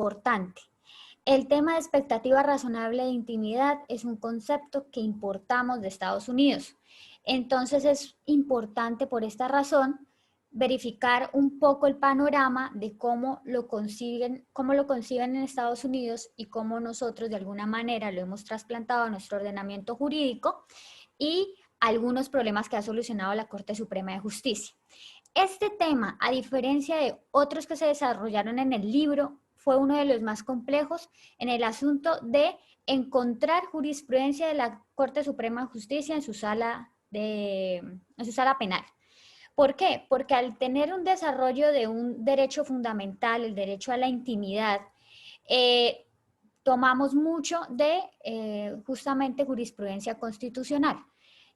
importante. El tema de expectativa razonable de intimidad es un concepto que importamos de Estados Unidos. Entonces es importante por esta razón verificar un poco el panorama de cómo lo conciben en Estados Unidos y cómo nosotros de alguna manera lo hemos trasplantado a nuestro ordenamiento jurídico y algunos problemas que ha solucionado la Corte Suprema de Justicia. Este tema, a diferencia de otros que se desarrollaron en el libro, fue uno de los más complejos en el asunto de encontrar jurisprudencia de la Corte Suprema de Justicia en su sala penal. ¿Por qué? Porque al tener un desarrollo de un derecho fundamental, el derecho a la intimidad, tomamos mucho de justamente jurisprudencia constitucional.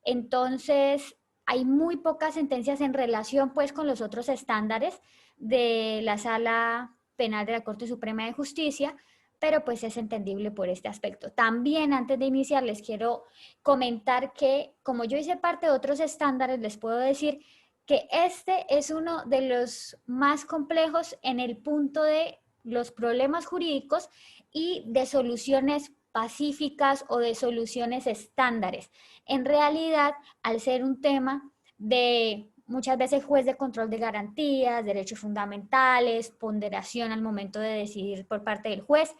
Entonces, hay muy pocas sentencias en relación pues con los otros estándares de la Sala Penal de la Corte Suprema de Justicia, pero pues es entendible por este aspecto. También antes de iniciar les quiero comentar que como yo hice parte de otros estándares, les puedo decir que este es uno de los más complejos en el punto de los problemas jurídicos y de soluciones pacíficas o de soluciones estándares. En realidad, al ser un tema de muchas veces juez de control de garantías, derechos fundamentales, ponderación al momento de decidir por parte del juez,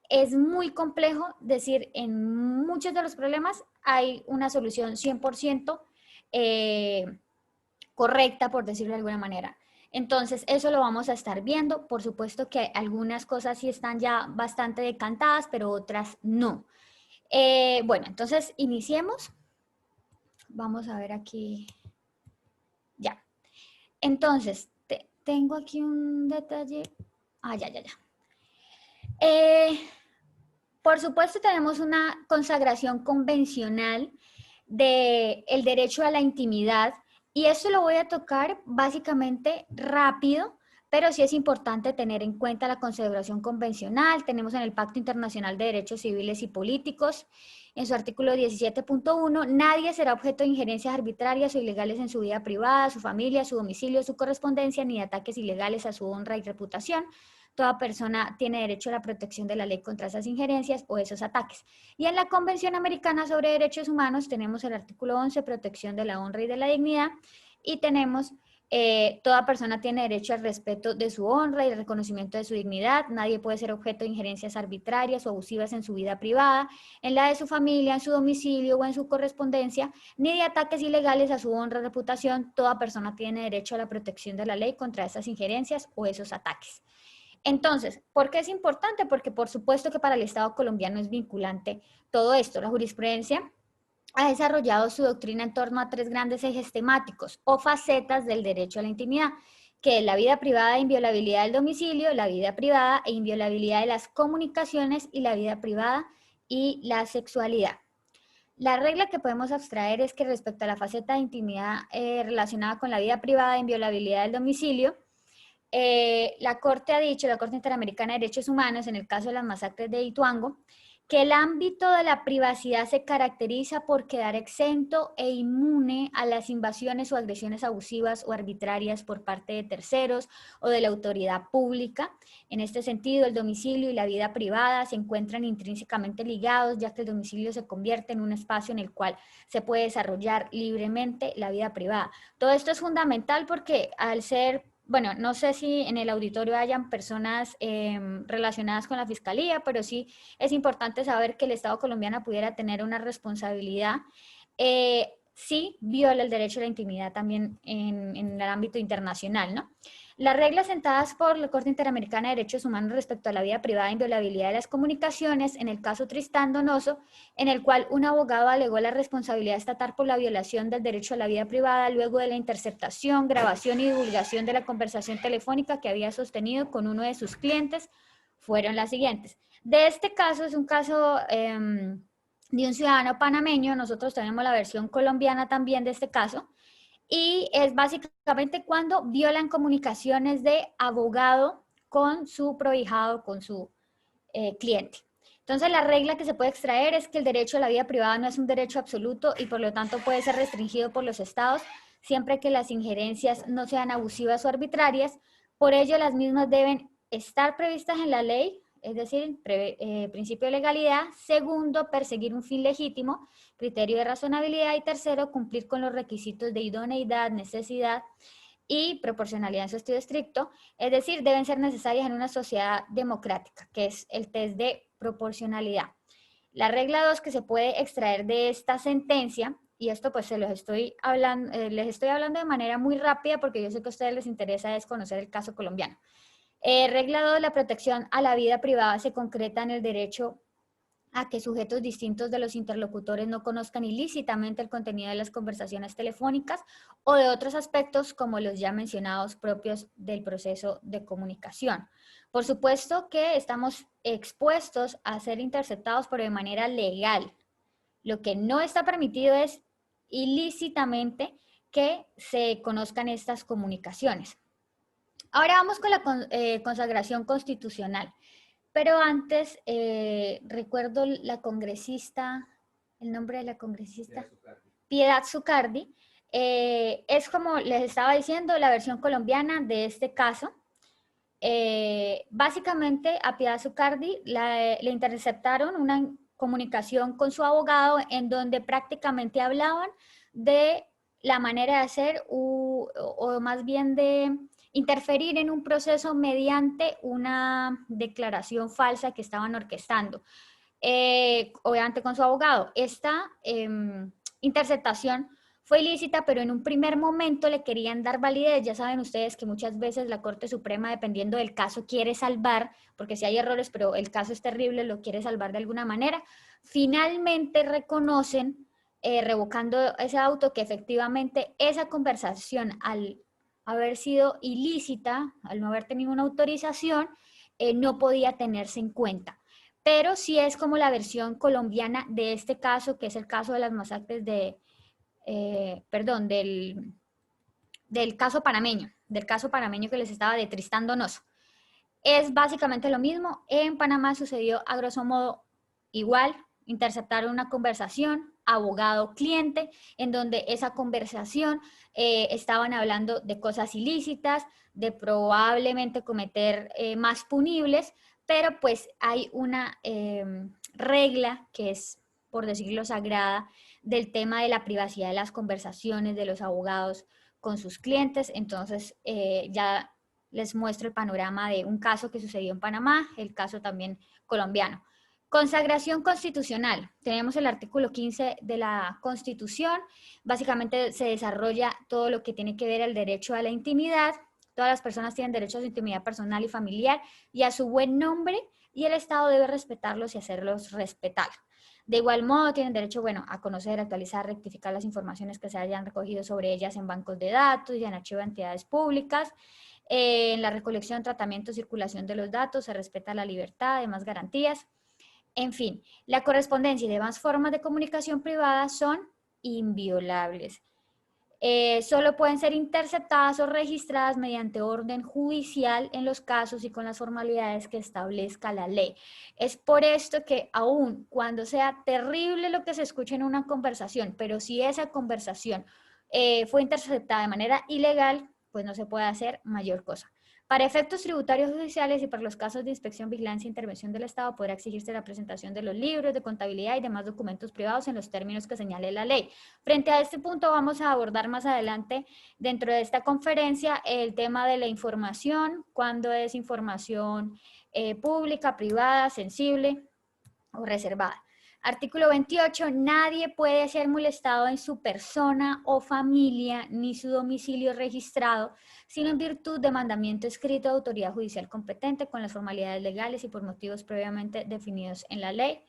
es muy complejo decir en muchos de los problemas hay una solución 100% correcta, por decirlo de alguna manera. Entonces, eso lo vamos a estar viendo. Por supuesto que algunas cosas sí están ya bastante decantadas, pero otras no. Bueno, entonces iniciemos. Vamos a ver aquí. Ya. Entonces, tengo aquí un detalle. Ya. Por supuesto, tenemos una consagración convencional del derecho a la intimidad y esto lo voy a tocar básicamente rápido, pero sí es importante tener en cuenta la consagración convencional. Tenemos en el Pacto Internacional de Derechos Civiles y Políticos, en su artículo 17.1, nadie será objeto de injerencias arbitrarias o ilegales en su vida privada, su familia, su domicilio, su correspondencia, ni de ataques ilegales a su honra y reputación. Toda persona tiene derecho a la protección de la ley contra esas injerencias o esos ataques. Y en la Convención Americana sobre Derechos Humanos tenemos el artículo 11, protección de la honra y de la dignidad, y tenemos toda persona tiene derecho al respeto de su honra y el reconocimiento de su dignidad. Nadie puede ser objeto de injerencias arbitrarias o abusivas en su vida privada, en la de su familia, en su domicilio o en su correspondencia, ni de ataques ilegales a su honra y reputación. Toda persona tiene derecho a la protección de la ley contra esas injerencias o esos ataques. Entonces, ¿por qué es importante? Porque por supuesto que para el Estado colombiano es vinculante todo esto. La jurisprudencia ha desarrollado su doctrina en torno a tres grandes ejes temáticos o facetas del derecho a la intimidad, que es la vida privada e inviolabilidad del domicilio, la vida privada e inviolabilidad de las comunicaciones y la vida privada y la sexualidad. La regla que podemos abstraer es que respecto a la faceta de intimidad relacionada con la vida privada e inviolabilidad del domicilio, la Corte ha dicho, la Corte Interamericana de Derechos Humanos, en el caso de las masacres de Ituango, que el ámbito de la privacidad se caracteriza por quedar exento e inmune a las invasiones o agresiones abusivas o arbitrarias por parte de terceros o de la autoridad pública. En este sentido, el domicilio y la vida privada se encuentran intrínsecamente ligados, ya que el domicilio se convierte en un espacio en el cual se puede desarrollar libremente la vida privada. Todo esto es fundamental porque al ser bueno, no sé si en el auditorio hayan personas relacionadas con la fiscalía, pero sí es importante saber que el Estado colombiano pudiera tener una responsabilidad. Sí viola el derecho a la intimidad también en el ámbito internacional, ¿no? Las reglas sentadas por la Corte Interamericana de Derechos Humanos respecto a la vida privada e inviolabilidad de las comunicaciones, en el caso Tristán Donoso, en el cual un abogado alegó la responsabilidad estatal por la violación del derecho a la vida privada luego de la interceptación, grabación y divulgación de la conversación telefónica que había sostenido con uno de sus clientes, fueron las siguientes. De este caso, es un caso de un ciudadano panameño, nosotros tenemos la versión colombiana también de este caso, y es básicamente cuando violan comunicaciones de abogado con su prohijado, con su cliente. Entonces, la regla que se puede extraer es que el derecho a la vida privada no es un derecho absoluto y por lo tanto puede ser restringido por los estados siempre que las injerencias no sean abusivas o arbitrarias. Por ello, las mismas deben estar previstas en la ley, es decir, principio de legalidad. Segundo, perseguir un fin legítimo, criterio de razonabilidad. Y tercero, cumplir con los requisitos de idoneidad, necesidad y proporcionalidad en su sentido estricto, es decir, deben ser necesarias en una sociedad democrática, que es el test de proporcionalidad. La regla 2 que se puede extraer de esta sentencia, y esto pues se los estoy hablando, les estoy hablando de manera muy rápida porque yo sé que a ustedes les interesa es conocer el caso colombiano. Regla 2, la protección a la vida privada se concreta en el derecho a que sujetos distintos de los interlocutores no conozcan ilícitamente el contenido de las conversaciones telefónicas o de otros aspectos como los ya mencionados propios del proceso de comunicación. Por supuesto que estamos expuestos a ser interceptados, pero de manera legal. Lo que no está permitido es ilícitamente que se conozcan estas comunicaciones. Ahora vamos con la consagración constitucional. Pero antes, recuerdo la congresista, el nombre de la congresista, Piedad Zucardi. Es como les estaba diciendo, la versión colombiana de este caso. Básicamente a Piedad Zucardi le interceptaron una comunicación con su abogado en donde prácticamente hablaban de la manera de hacer o más bien de interferir en un proceso mediante una declaración falsa que estaban orquestando, obviamente con su abogado. Esta interceptación fue ilícita, pero en un primer momento le querían dar validez. Ya saben ustedes que muchas veces la Corte Suprema, dependiendo del caso, quiere salvar, porque si hay errores, pero el caso es terrible, lo quiere salvar de alguna manera. Finalmente reconocen, revocando ese auto, que efectivamente esa conversación, al haber sido ilícita, al no haber tenido una autorización, no podía tenerse en cuenta. Pero sí es como la versión colombiana de este caso, que es el caso de las masacres del caso panameño que les estaba de Tristán Donoso. Es básicamente lo mismo. En Panamá sucedió a grosso modo igual. Interceptaron una conversación abogado-cliente, en donde esa conversación estaban hablando de cosas ilícitas, de probablemente cometer más punibles, pero pues hay una regla que es, por decirlo sagrada, del tema de la privacidad de las conversaciones de los abogados con sus clientes. Entonces ya les muestro el panorama de un caso que sucedió en Panamá, el caso también colombiano. Consagración constitucional. Tenemos el artículo 15 de la Constitución. Básicamente se desarrolla todo lo que tiene que ver el derecho a la intimidad. Todas las personas tienen derecho a su intimidad personal y familiar y a su buen nombre, y el Estado debe respetarlos y hacerlos respetar. De igual modo, tienen derecho, bueno, a conocer, actualizar, rectificar las informaciones que se hayan recogido sobre ellas en bancos de datos y en archivo de entidades públicas. En la recolección, tratamiento, circulación de los datos, se respeta la libertad, demás garantías. En fin, la correspondencia y demás formas de comunicación privada son inviolables. Solo pueden ser interceptadas o registradas mediante orden judicial en los casos y con las formalidades que establezca la ley. Es por esto que aun cuando sea terrible lo que se escucha en una conversación, pero si esa conversación fue interceptada de manera ilegal, pues no se puede hacer mayor cosa. Para efectos tributarios judiciales y para los casos de inspección, vigilancia e intervención del Estado, podrá exigirse la presentación de los libros de contabilidad y demás documentos privados en los términos que señale la ley. Frente a este punto vamos a abordar más adelante dentro de esta conferencia el tema de la información, cuándo es información pública, privada, sensible o reservada. Artículo 28. Nadie puede ser molestado en su persona o familia ni su domicilio registrado, sino en virtud de mandamiento escrito de autoridad judicial competente con las formalidades legales y por motivos previamente definidos en la ley.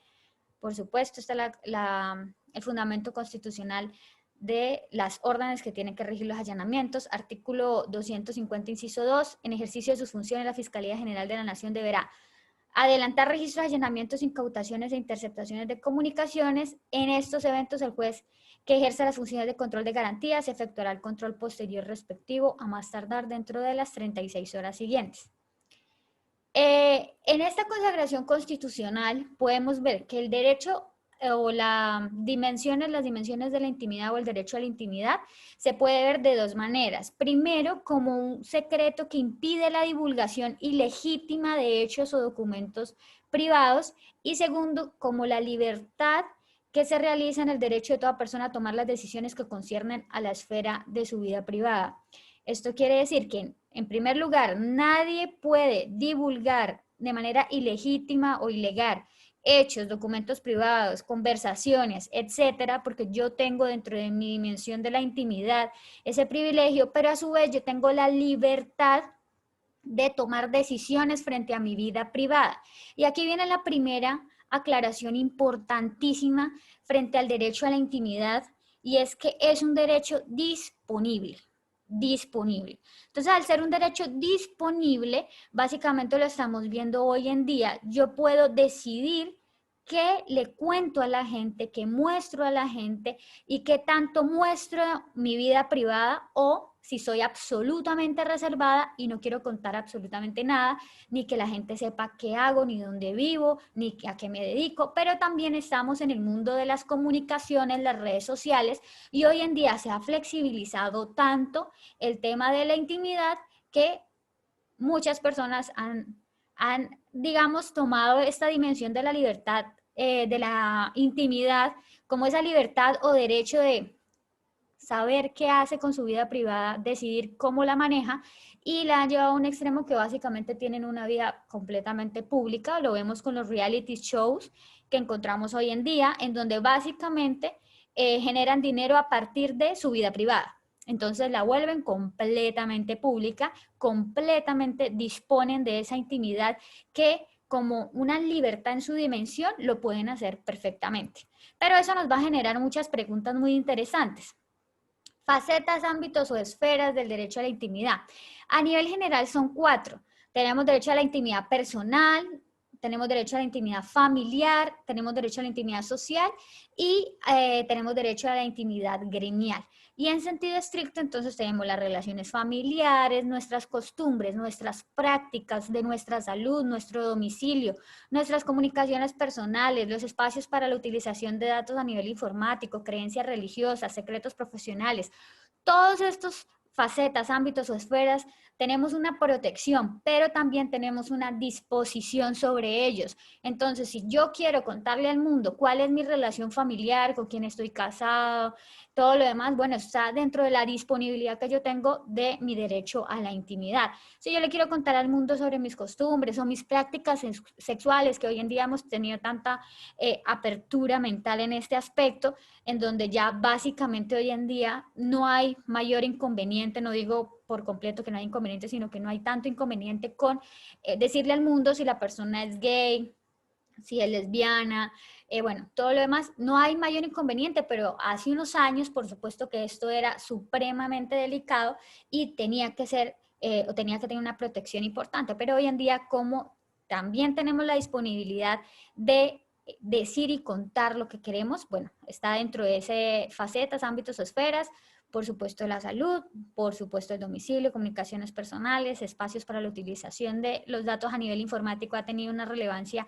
Por supuesto, está el fundamento constitucional de las órdenes que tienen que regir los allanamientos. Artículo 250, inciso 2. En ejercicio de sus funciones, la Fiscalía General de la Nación deberá adelantar registros, allanamientos, incautaciones e interceptaciones de comunicaciones. En estos eventos, el juez que ejerza las funciones de control de garantías efectuará el control posterior respectivo a más tardar dentro de las 36 horas siguientes. En esta consagración constitucional podemos ver que el derecho o las dimensiones de la intimidad o el derecho a la intimidad se puede ver de dos maneras. Primero, como un secreto que impide la divulgación ilegítima de hechos o documentos privados. Y segundo, como la libertad que se realiza en el derecho de toda persona a tomar las decisiones que conciernen a la esfera de su vida privada. Esto quiere decir que, en primer lugar, nadie puede divulgar de manera ilegítima o ilegal hechos, documentos privados, conversaciones, etcétera, porque yo tengo dentro de mi dimensión de la intimidad ese privilegio, pero a su vez yo tengo la libertad de tomar decisiones frente a mi vida privada. Y aquí viene la primera aclaración importantísima frente al derecho a la intimidad, y es que es un derecho disponible. Disponible. Entonces, al ser un derecho disponible, básicamente lo estamos viendo hoy en día, yo puedo decidir qué le cuento a la gente, qué muestro a la gente y qué tanto muestro mi vida privada, o si soy absolutamente reservada y no quiero contar absolutamente nada, ni que la gente sepa qué hago, ni dónde vivo, ni a qué me dedico. Pero también estamos en el mundo de las comunicaciones, las redes sociales, y hoy en día se ha flexibilizado tanto el tema de la intimidad que muchas personas han, digamos, tomado esta dimensión de la libertad, de la intimidad, como esa libertad o derecho de saber qué hace con su vida privada, decidir cómo la maneja, y la han llevado a un extremo que básicamente tienen una vida completamente pública. Lo vemos con los reality shows que encontramos hoy en día, en donde básicamente generan dinero a partir de su vida privada. Entonces la vuelven completamente pública, completamente disponen de esa intimidad que, como una libertad en su dimensión, lo pueden hacer perfectamente. Pero eso nos va a generar muchas preguntas muy interesantes. Facetas, ámbitos o esferas del derecho a la intimidad. A nivel general son cuatro. Tenemos derecho a la intimidad personal, tenemos derecho a la intimidad familiar, tenemos derecho a la intimidad social y tenemos derecho a la intimidad gremial. Y en sentido estricto, entonces tenemos las relaciones familiares, nuestras costumbres, nuestras prácticas de nuestra salud, nuestro domicilio, nuestras comunicaciones personales, los espacios para la utilización de datos a nivel informático, creencias religiosas, secretos profesionales. Todos estos facetas, ámbitos o esferas, tenemos una protección, pero también tenemos una disposición sobre ellos. Entonces, si yo quiero contarle al mundo cuál es mi relación familiar, con quién estoy casado, todo lo demás, bueno, está dentro de la disponibilidad que yo tengo de mi derecho a la intimidad. Si yo le quiero contar al mundo sobre mis costumbres o mis prácticas sexuales, que hoy en día hemos tenido tanta apertura mental en este aspecto, en donde ya básicamente hoy en día no hay mayor inconveniente, no digo por completo que no hay inconveniente, sino que no hay tanto inconveniente con decirle al mundo si la persona es gay, si es lesbiana, bueno, todo lo demás, no hay mayor inconveniente, pero hace unos años, por supuesto que esto era supremamente delicado y tenía que ser, o tenía que tener una protección importante, pero hoy en día, como también tenemos la disponibilidad de decir y contar lo que queremos, bueno, está dentro de ese facetas, ámbitos o esferas. Por supuesto la salud, por supuesto el domicilio, comunicaciones personales, espacios para la utilización de los datos a nivel informático ha tenido una relevancia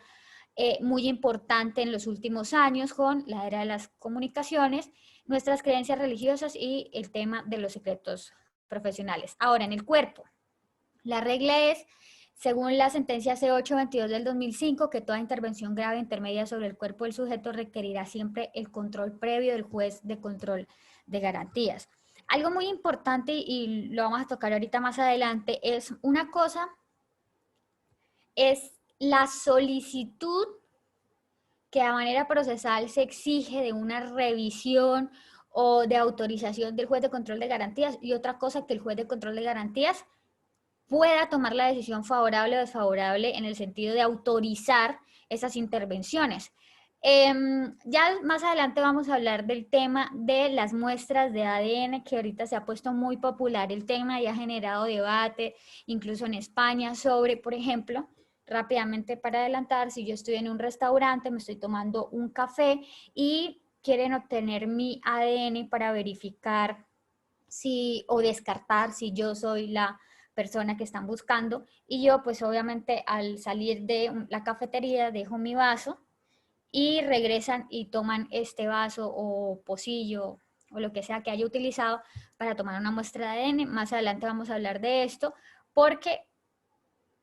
muy importante en los últimos años con la era de las comunicaciones, nuestras creencias religiosas y el tema de los secretos profesionales. Ahora, en el cuerpo, la regla es, según la sentencia C822 del 2005, que toda intervención grave intermedia sobre el cuerpo del sujeto requerirá siempre el control previo del juez de control de garantías. Algo muy importante, y lo vamos a tocar ahorita más adelante, es una cosa, es la solicitud que a manera procesal se exige de una revisión o de autorización del juez de control de garantías, y otra cosa, que el juez de control de garantías pueda tomar la decisión favorable o desfavorable en el sentido de autorizar esas intervenciones. Ya más adelante vamos a hablar del tema de las muestras de ADN, que ahorita se ha puesto muy popular el tema y ha generado debate, incluso en España, sobre, por ejemplo, rápidamente para adelantar, si yo estoy en un restaurante, me estoy tomando un café y quieren obtener mi ADN para verificar si, o descartar si yo soy la persona que están buscando, y yo pues obviamente al salir de la cafetería dejo mi vaso y regresan y toman este vaso o pocillo o lo que sea que haya utilizado para tomar una muestra de ADN. Más adelante vamos a hablar de esto, porque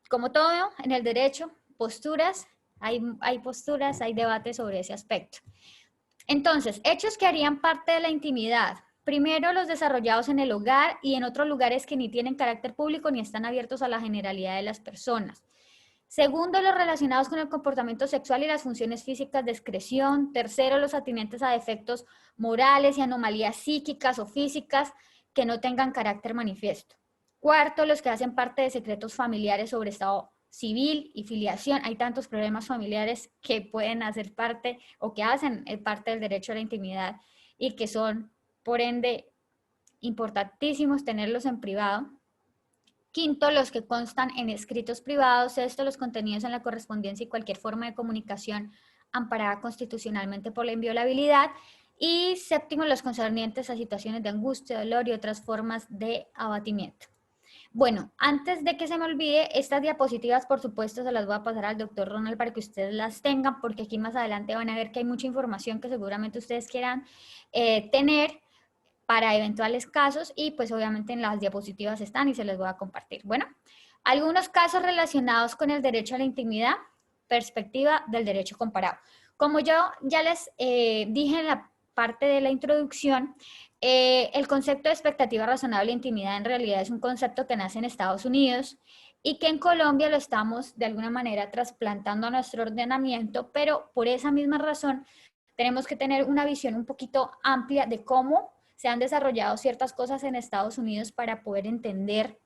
como todo en el derecho, posturas, hay posturas, hay debates sobre ese aspecto. Entonces, hechos que harían parte de la intimidad. Primero, los desarrollados en el hogar y en otros lugares que ni tienen carácter público ni están abiertos a la generalidad de las personas. Segundo, los relacionados con el comportamiento sexual y las funciones físicas de excreción. Tercero, los atinentes a defectos morales y anomalías psíquicas o físicas que no tengan carácter manifiesto. Cuarto, los que hacen parte de secretos familiares sobre estado civil y filiación. Hay tantos problemas familiares que pueden hacer parte o que hacen parte del derecho a la intimidad y que son, por ende, importantísimos tenerlos en privado. Quinto, los que constan en escritos privados. Sexto, los contenidos en la correspondencia y cualquier forma de comunicación amparada constitucionalmente por la inviolabilidad. Y séptimo, los concernientes a situaciones de angustia, dolor y otras formas de abatimiento. Bueno, antes de que se me olvide, estas diapositivas, por supuesto, se las voy a pasar al doctor Ronald para que ustedes las tengan, porque aquí más adelante van a ver que hay mucha información que seguramente ustedes quieran tener para eventuales casos y pues obviamente en las diapositivas están y se les voy a compartir. Bueno, algunos casos relacionados con el derecho a la intimidad, perspectiva del derecho comparado. Como yo ya les dije en la parte de la introducción, el concepto de expectativa razonable de intimidad en realidad es un concepto que nace en Estados Unidos y que en Colombia lo estamos de alguna manera trasplantando a nuestro ordenamiento, pero por esa misma razón tenemos que tener una visión un poquito amplia de cómo se han desarrollado ciertas cosas en Estados Unidos para poder entender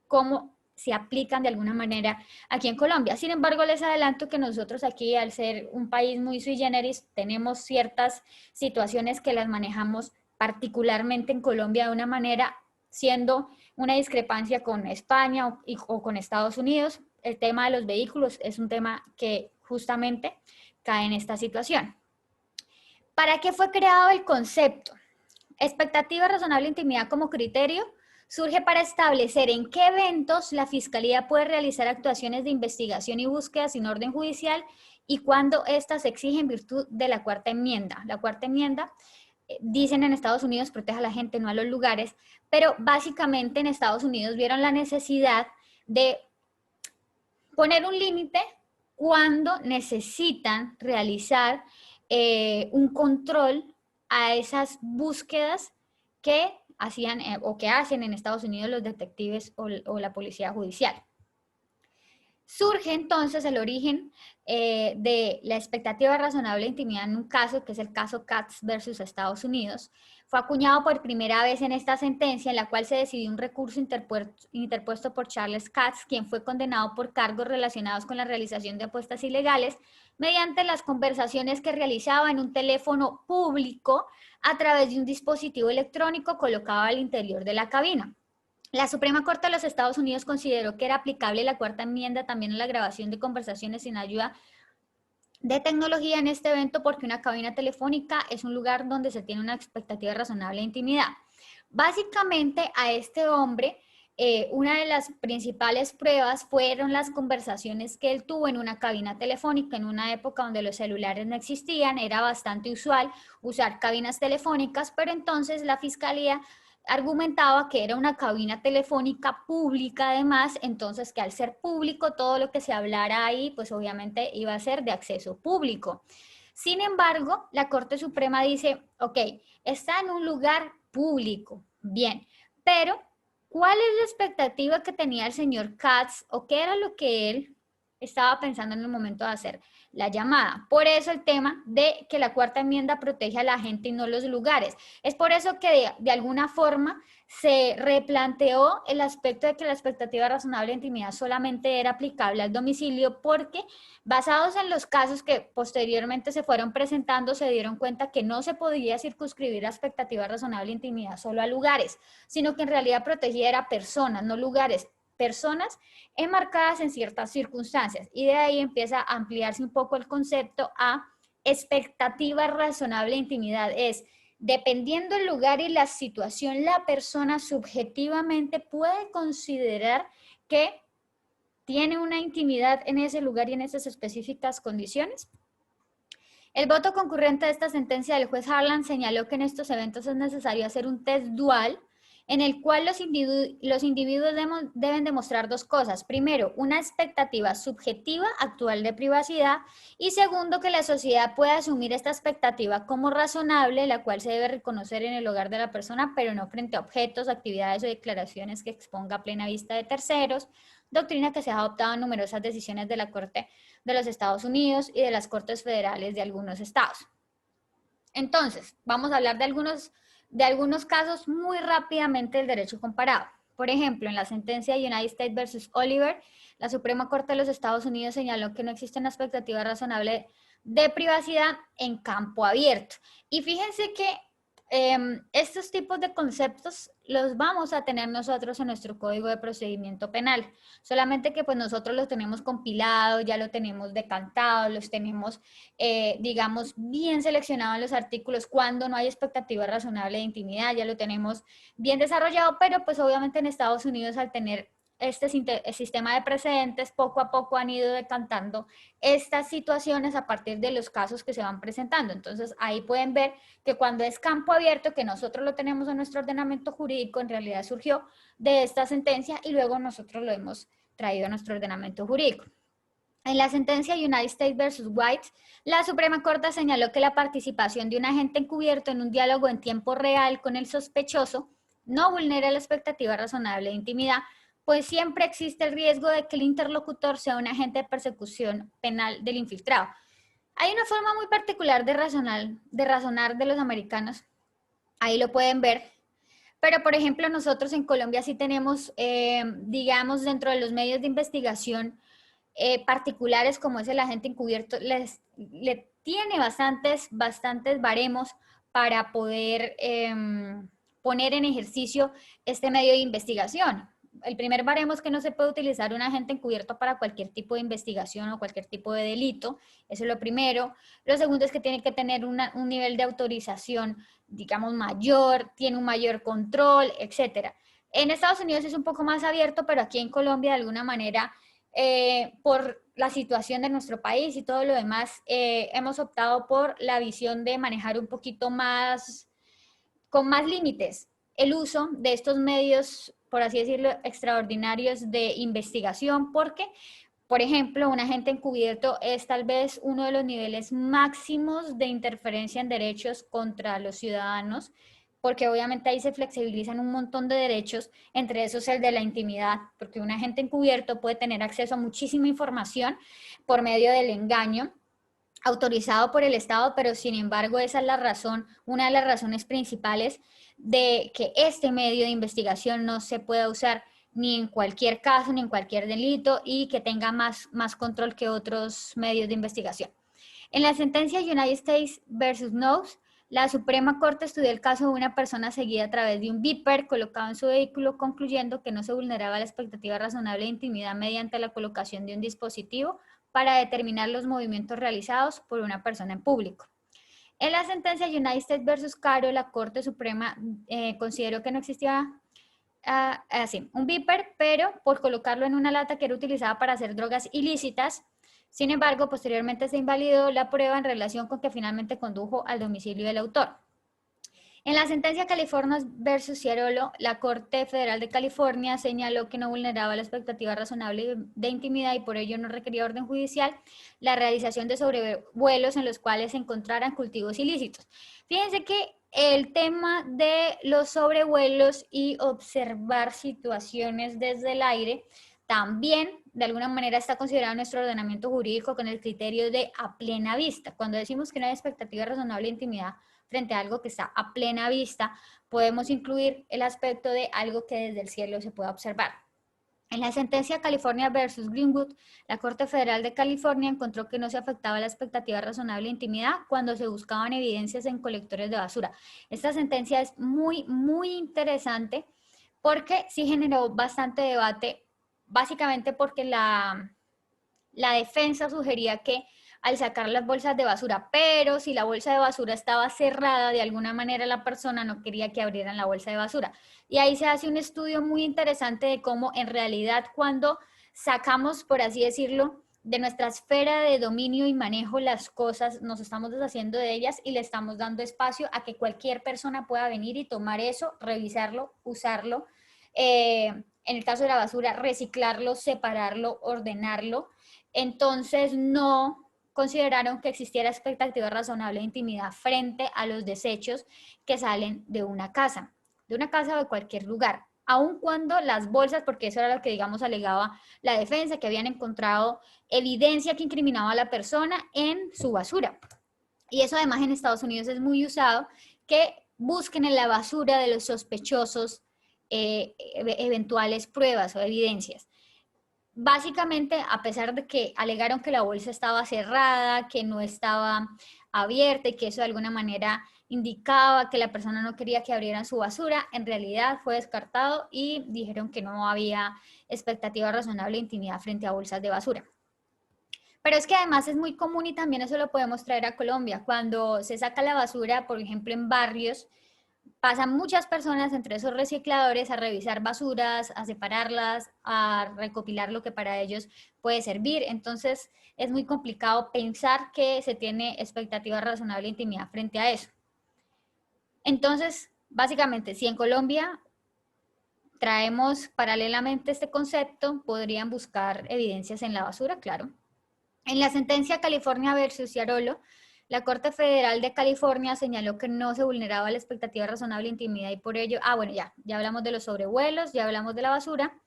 cómo se aplican de alguna manera aquí en Colombia. Sin embargo, les adelanto que nosotros aquí, al ser un país muy sui generis, tenemos ciertas situaciones que las manejamos particularmente en Colombia de una manera, siendo una discrepancia con España o con Estados Unidos. El tema de los vehículos es un tema que justamente cae en esta situación. ¿Para qué fue creado el concepto? Expectativa razonable de intimidad como criterio surge para establecer en qué eventos la Fiscalía puede realizar actuaciones de investigación y búsqueda sin orden judicial y cuándo éstas se exigen en virtud de la cuarta enmienda. La cuarta enmienda, dicen en Estados Unidos, protege a la gente, no a los lugares, pero básicamente en Estados Unidos vieron la necesidad de poner un límite cuando necesitan realizar un control a esas búsquedas que hacían o que hacen en Estados Unidos los detectives o la policía judicial. Surge entonces el origen de la expectativa razonable de intimidad en un caso, que es el caso Katz versus Estados Unidos. Fue acuñado por primera vez en esta sentencia, en la cual se decidió un recurso interpuesto por Charles Katz, quien fue condenado por cargos relacionados con la realización de apuestas ilegales mediante las conversaciones que realizaba en un teléfono público a través de un dispositivo electrónico colocado al interior de la cabina. La Suprema Corte de los Estados Unidos consideró que era aplicable la cuarta enmienda también a la grabación de conversaciones sin ayuda de tecnología en este evento porque una cabina telefónica es un lugar donde se tiene una expectativa razonable de intimidad. Básicamente a este hombre, una de las principales pruebas fueron las conversaciones que él tuvo en una cabina telefónica en una época donde los celulares no existían, era bastante usual usar cabinas telefónicas, pero entonces la Fiscalía argumentaba que era una cabina telefónica pública además, entonces que al ser público todo lo que se hablara ahí pues obviamente iba a ser de acceso público. Sin embargo, la Corte Suprema dice, ok, está en un lugar público, bien, pero ¿cuál es la expectativa que tenía el señor Katz o qué era lo que él estaba pensando en el momento de hacer la llamada? Por eso el tema de que la cuarta enmienda protege a la gente y no los lugares. Es por eso que de alguna forma se replanteó el aspecto de que la expectativa razonable de intimidad solamente era aplicable al domicilio porque basados en los casos que posteriormente se fueron presentando se dieron cuenta que no se podía circunscribir la expectativa razonable de intimidad solo a lugares, sino que en realidad protegía era personas, no lugares, personas enmarcadas en ciertas circunstancias y de ahí empieza a ampliarse un poco el concepto a expectativa razonable de intimidad. Es dependiendo el lugar y la situación, la persona subjetivamente puede considerar que tiene una intimidad en ese lugar y en esas específicas condiciones. El voto concurrente de esta sentencia del juez Harlan señaló que en estos eventos es necesario hacer un test dual en el cual los individuos deben demostrar dos cosas. Primero, una expectativa subjetiva actual de privacidad y segundo, que la sociedad pueda asumir esta expectativa como razonable, la cual se debe reconocer en el hogar de la persona, pero no frente a objetos, actividades o declaraciones que exponga a plena vista de terceros, doctrina que se ha adoptado en numerosas decisiones de la Corte de los Estados Unidos y de las Cortes Federales de algunos estados. Entonces, vamos a hablar de algunos casos muy rápidamente del derecho comparado. Por ejemplo, en la sentencia de United States versus Oliver, la Suprema Corte de los Estados Unidos señaló que no existe una expectativa razonable de privacidad en campo abierto. Y fíjense que estos tipos de conceptos los vamos a tener nosotros en nuestro Código de Procedimiento Penal, solamente que pues nosotros los tenemos compilados, ya lo tenemos decantado, los tenemos, digamos, bien seleccionados en los artículos cuando no hay expectativa razonable de intimidad, ya lo tenemos bien desarrollado, pero pues obviamente en Estados Unidos al tener este sistema de precedentes, poco a poco han ido decantando estas situaciones a partir de los casos que se van presentando. Entonces ahí pueden ver que cuando es campo abierto, que nosotros lo tenemos en nuestro ordenamiento jurídico, en realidad surgió de esta sentencia y luego nosotros lo hemos traído a nuestro ordenamiento jurídico. En la sentencia United States versus White, la Suprema Corte señaló que la participación de un agente encubierto en un diálogo en tiempo real con el sospechoso no vulnera la expectativa razonable de intimidad, pues siempre existe el riesgo de que el interlocutor sea un agente de persecución penal del infiltrado. Hay una forma muy particular de razonar de los americanos, ahí lo pueden ver, pero por ejemplo nosotros en Colombia sí tenemos, digamos, dentro de los medios de investigación particulares como es el agente encubierto, le tiene bastantes baremos para poder poner en ejercicio este medio de investigación. El primer baremo es que no se puede utilizar un agente encubierto para cualquier tipo de investigación o cualquier tipo de delito, eso es lo primero. Lo segundo es que tiene que tener un nivel de autorización, digamos, mayor, tiene un mayor control, etcétera. En Estados Unidos es un poco más abierto, pero aquí en Colombia de alguna manera, por la situación de nuestro país y todo lo demás, hemos optado por la visión de manejar un poquito más, con más límites, el uso de estos medios, por así decirlo, extraordinarios de investigación, porque, por ejemplo, un agente encubierto es tal vez uno de los niveles máximos de interferencia en derechos contra los ciudadanos, porque obviamente ahí se flexibilizan un montón de derechos, entre esos el de la intimidad, porque un agente encubierto puede tener acceso a muchísima información por medio del engaño, autorizado por el Estado, pero sin embargo esa es la razón, una de las razones principales de que este medio de investigación no se pueda usar ni en cualquier caso, ni en cualquier delito y que tenga más control que otros medios de investigación. En la sentencia United States versus Knowles, la Suprema Corte estudió el caso de una persona seguida a través de un beeper colocado en su vehículo, concluyendo que no se vulneraba la expectativa razonable de intimidad mediante la colocación de un dispositivo para determinar los movimientos realizados por una persona en público. En la sentencia United States versus Caro, la Corte Suprema consideró que no existía un beeper, pero por colocarlo en una lata que era utilizada para hacer drogas ilícitas. Sin embargo, posteriormente se invalidó la prueba en relación con que finalmente condujo al domicilio del autor. En la sentencia California versus Ciarolo, la Corte Federal de California señaló que no vulneraba la expectativa razonable de intimidad y por ello no requería orden judicial la realización de sobrevuelos en los cuales se encontraran cultivos ilícitos. Fíjense que el tema de los sobrevuelos y observar situaciones desde el aire también de alguna manera está considerado en nuestro ordenamiento jurídico con el criterio de a plena vista. Cuando decimos que no hay expectativa razonable de intimidad frente a algo que está a plena vista, podemos incluir el aspecto de algo que desde el cielo se pueda observar. En la sentencia California versus Greenwood, la Corte Federal de California encontró que no se afectaba la expectativa razonable de intimidad cuando se buscaban evidencias en colectores de basura. Esta sentencia es muy interesante porque sí generó bastante debate, básicamente porque la defensa sugería que al sacar las bolsas de basura, pero si la bolsa de basura estaba cerrada, de alguna manera la persona no quería que abrieran la bolsa de basura. Y ahí se hace un estudio muy interesante de cómo en realidad cuando sacamos, por así decirlo, de nuestra esfera de dominio y manejo las cosas, nos estamos deshaciendo de ellas y le estamos dando espacio a que cualquier persona pueda venir y tomar eso, revisarlo, usarlo. En el caso de la basura, reciclarlo, separarlo, ordenarlo. Entonces, no consideraron que existiera expectativa razonable de intimidad frente a los desechos que salen de una casa o de cualquier lugar, aun cuando las bolsas, porque eso era lo que, digamos, alegaba la defensa, que habían encontrado evidencia que incriminaba a la persona en su basura. Y eso además en Estados Unidos es muy usado, que busquen en la basura de los sospechosos eventuales pruebas o evidencias. Básicamente, a pesar de que alegaron que la bolsa estaba cerrada, que no estaba abierta y que eso de alguna manera indicaba que la persona no quería que abrieran su basura, en realidad fue descartado y dijeron que no había expectativa razonable de intimidad frente a bolsas de basura. Pero es que además es muy común y también eso lo podemos traer a Colombia. Cuando se saca la basura, por ejemplo, en barrios, pasan muchas personas entre esos recicladores a revisar basuras, a separarlas, a recopilar lo que para ellos puede servir. Entonces es muy complicado pensar que se tiene expectativa razonable de intimidad frente a eso. Entonces, básicamente, si en Colombia traemos paralelamente este concepto, podrían buscar evidencias en la basura, claro. En la sentencia California versus Ciarolo, la Corte Federal de California señaló que no se vulneraba la expectativa razonable de intimidad y por ello, bueno, ya hablamos de los sobrevuelos, ya hablamos de la basura.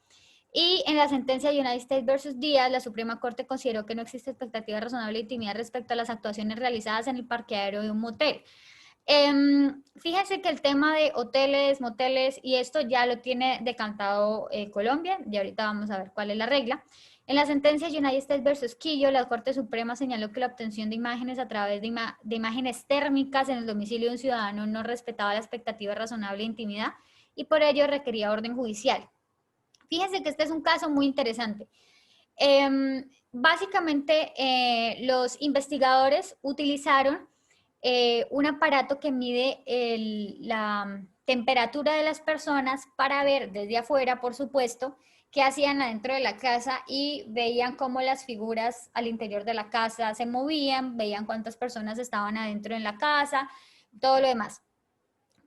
Y en la sentencia United States versus Díaz, la Suprema Corte consideró que no existe expectativa razonable de intimidad respecto a las actuaciones realizadas en el parqueadero de un motel. Fíjense que el tema de hoteles, moteles y esto ya lo tiene decantado Colombia, y ahorita vamos a ver cuál es la regla. En la sentencia United States versus Quillo, la Corte Suprema señaló que la obtención de imágenes a través de imágenes térmicas en el domicilio de un ciudadano no respetaba la expectativa razonable de intimidad y por ello requería orden judicial. Fíjense que este es un caso muy interesante. Básicamente, los investigadores utilizaron un aparato que mide la temperatura de las personas para ver desde afuera, por supuesto, qué hacían adentro de la casa y veían cómo las figuras al interior de la casa se movían, veían cuántas personas estaban adentro en la casa, todo lo demás.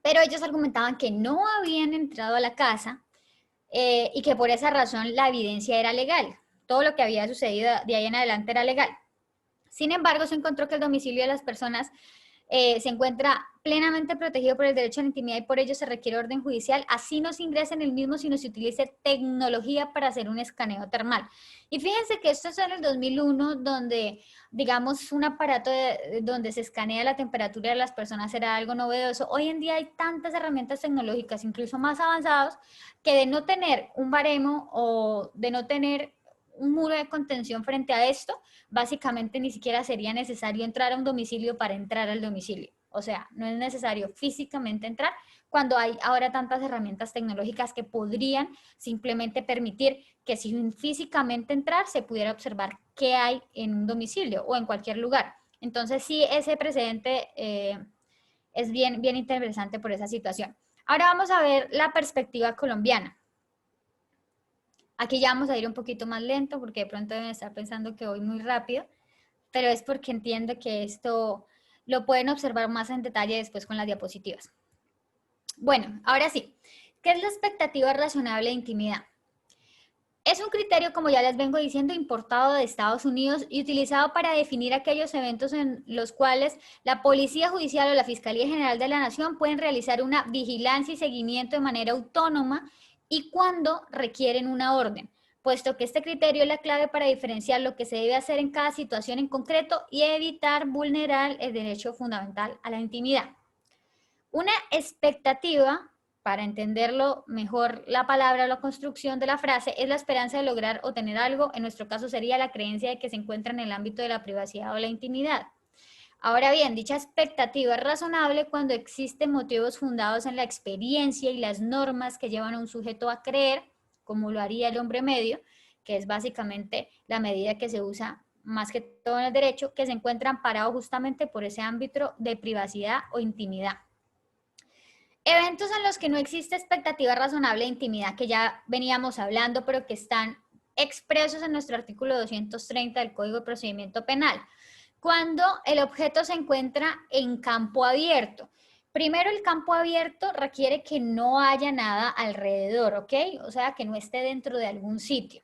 Pero ellos argumentaban que no habían entrado a la casa y que por esa razón la evidencia era legal. Todo lo que había sucedido de ahí en adelante era legal. Sin embargo, se encontró que el domicilio de las personas se encuentra plenamente protegido por el derecho a la intimidad y por ello se requiere orden judicial, así no se ingresa en el mismo, sino se utilice tecnología para hacer un escaneo termal. Y fíjense que esto es en el 2001, donde, digamos, un aparato donde se escanea la temperatura de las personas era algo novedoso. Hoy en día hay tantas herramientas tecnológicas, incluso más avanzadas, que de no tener un baremo o de no tener un muro de contención frente a esto, básicamente ni siquiera sería necesario entrar a un domicilio para entrar al domicilio. O sea, no es necesario físicamente entrar cuando hay ahora tantas herramientas tecnológicas que podrían simplemente permitir que sin físicamente entrar se pudiera observar qué hay en un domicilio o en cualquier lugar. Entonces sí, ese precedente es bien interesante por esa situación. Ahora vamos a ver la perspectiva colombiana. Aquí ya vamos a ir un poquito más lento porque de pronto deben estar pensando que voy muy rápido, pero es porque entiendo que esto lo pueden observar más en detalle después con las diapositivas. Bueno, ahora sí, ¿qué es la expectativa razonable de intimidad? Es un criterio, como ya les vengo diciendo, importado de Estados Unidos y utilizado para definir aquellos eventos en los cuales la Policía Judicial o la Fiscalía General de la Nación pueden realizar una vigilancia y seguimiento de manera autónoma y cuando requieren una orden, puesto que este criterio es la clave para diferenciar lo que se debe hacer en cada situación en concreto y evitar vulnerar el derecho fundamental a la intimidad. Una expectativa, para entenderlo mejor la palabra o la construcción de la frase, es la esperanza de lograr o tener algo, en nuestro caso sería la creencia de que se encuentra en el ámbito de la privacidad o la intimidad. Ahora bien, dicha expectativa es razonable cuando existen motivos fundados en la experiencia y las normas que llevan a un sujeto a creer, como lo haría el hombre medio, que es básicamente la medida que se usa más que todo en el derecho, que se encuentra amparado justamente por ese ámbito de privacidad o intimidad. Eventos en los que no existe expectativa razonable de intimidad, que ya veníamos hablando, pero que están expresos en nuestro artículo 230 del Código de Procedimiento Penal. Cuando el objeto se encuentra en campo abierto. Primero, el campo abierto requiere que no haya nada alrededor, ¿ok? O sea, que no esté dentro de algún sitio.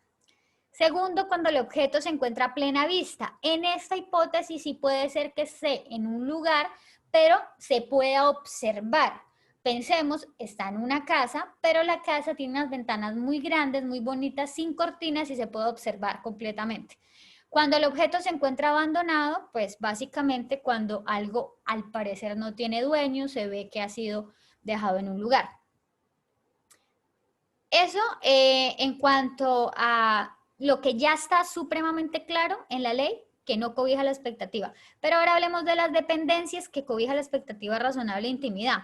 Segundo, cuando el objeto se encuentra a plena vista. En esta hipótesis sí puede ser que esté en un lugar, pero se pueda observar. Pensemos, está en una casa, pero la casa tiene unas ventanas muy grandes, muy bonitas, sin cortinas y se puede observar completamente. Cuando el objeto se encuentra abandonado, pues básicamente cuando algo al parecer no tiene dueño, se ve que ha sido dejado en un lugar. Eso en cuanto a lo que ya está supremamente claro en la ley, que no cobija la expectativa. Pero ahora hablemos de las dependencias que cobija la expectativa razonable de intimidad.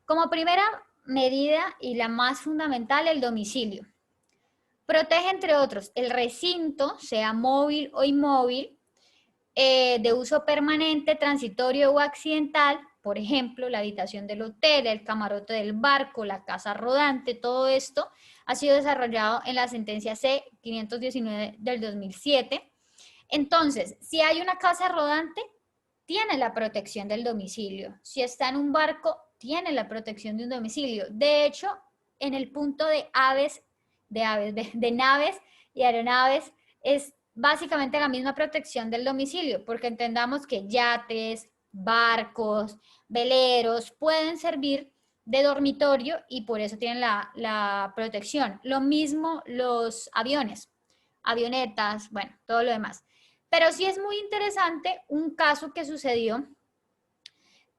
Como primera medida y la más fundamental, el domicilio. Protege, entre otros, el recinto, sea móvil o inmóvil, de uso permanente, transitorio o accidental, por ejemplo, la habitación del hotel, el camarote del barco, la casa rodante, todo esto ha sido desarrollado en la sentencia C-519 del 2007. Entonces, si hay una casa rodante, tiene la protección del domicilio. Si está en un barco, tiene la protección de un domicilio. De hecho, en el punto de naves y aeronaves, es básicamente la misma protección del domicilio, porque entendamos que yates, barcos, veleros pueden servir de dormitorio y por eso tienen la protección. Lo mismo los aviones, avionetas, bueno, todo lo demás. Pero sí es muy interesante un caso que sucedió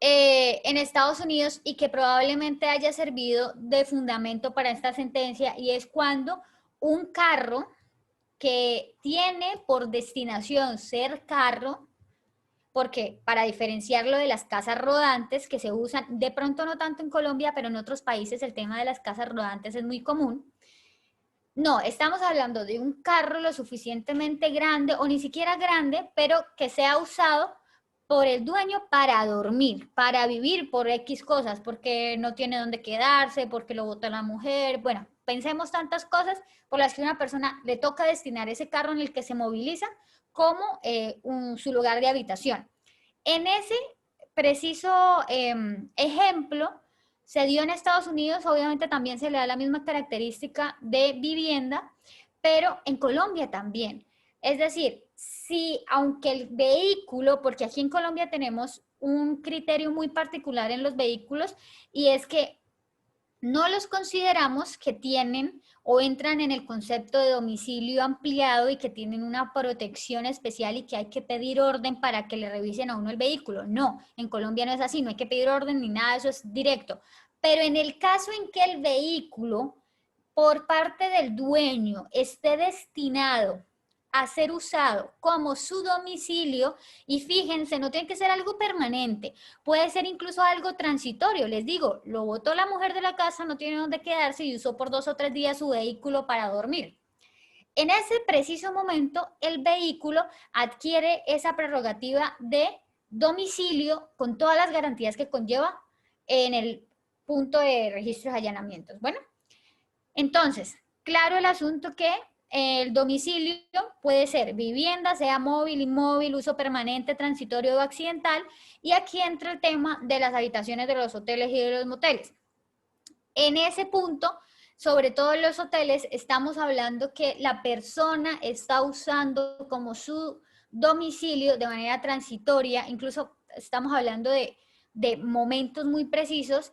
en Estados Unidos y que probablemente haya servido de fundamento para esta sentencia, y es cuando un carro que tiene por destinación ser carro, porque para diferenciarlo de las casas rodantes que se usan, de pronto no tanto en Colombia, pero en otros países el tema de las casas rodantes es muy común. No, estamos hablando de un carro lo suficientemente grande o ni siquiera grande, pero que sea usado por el dueño para dormir, para vivir por X cosas, porque no tiene dónde quedarse, porque lo botó la mujer. Bueno, pensemos tantas cosas por las que a una persona le toca destinar ese carro en el que se moviliza como su lugar de habitación. En ese preciso ejemplo, se dio en Estados Unidos, obviamente también se le da la misma característica de vivienda, pero en Colombia también. Es decir, si aunque el vehículo, porque aquí en Colombia tenemos un criterio muy particular en los vehículos, y es que no los consideramos que tienen o entran en el concepto de domicilio ampliado y que tienen una protección especial y que hay que pedir orden para que le revisen a uno el vehículo. No, en Colombia no es así, no hay que pedir orden ni nada, eso es directo. Pero en el caso en que el vehículo por parte del dueño esté destinado a ser usado como su domicilio, y fíjense, no tiene que ser algo permanente, puede ser incluso algo transitorio. Les digo, lo botó la mujer de la casa, no tiene dónde quedarse y usó por 2 o 3 días su vehículo para dormir. En ese preciso momento, el vehículo adquiere esa prerrogativa de domicilio con todas las garantías que conlleva en el punto de registros y allanamientos. Bueno, entonces, claro el asunto que el domicilio puede ser vivienda, sea móvil, inmóvil, uso permanente, transitorio o accidental, y aquí entra el tema de las habitaciones de los hoteles y de los moteles. En ese punto, sobre todo en los hoteles, estamos hablando que la persona está usando como su domicilio de manera transitoria, incluso estamos hablando de momentos muy precisos,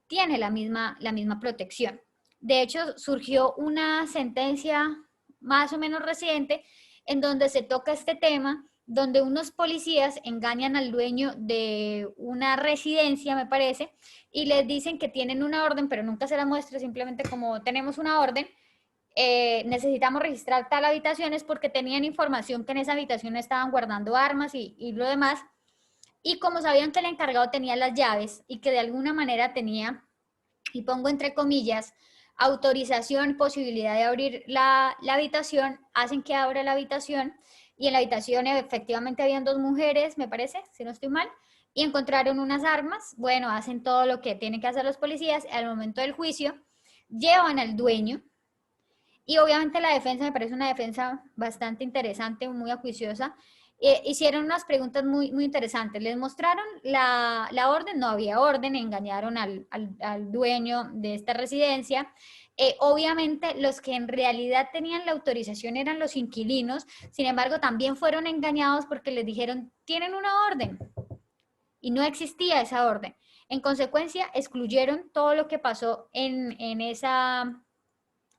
tiene la misma protección. De hecho, surgió una sentencia más o menos reciente en donde se toca este tema, donde unos policías engañan al dueño de una residencia, me parece, y les dicen que tienen una orden, pero nunca se la muestra, simplemente como tenemos una orden, necesitamos registrar tal habitaciones porque tenían información que en esa habitación estaban guardando armas y lo demás. Y como sabían que el encargado tenía las llaves y que de alguna manera tenía, y pongo entre comillas, autorización, posibilidad de abrir la habitación, hacen que abra la habitación, y en la habitación efectivamente habían 2 mujeres, me parece, si no estoy mal, y encontraron unas armas. Bueno, hacen todo lo que tienen que hacer los policías, al momento del juicio llevan al dueño Y obviamente la defensa me parece una defensa bastante interesante, muy acuiciosa. Hicieron unas preguntas muy interesantes. Les mostraron la orden, no había orden, engañaron al dueño de esta residencia. Obviamente los que en realidad tenían la autorización eran los inquilinos, sin embargo también fueron engañados porque les dijeron, tienen una orden, y no existía esa orden. En consecuencia, excluyeron todo lo que pasó en esa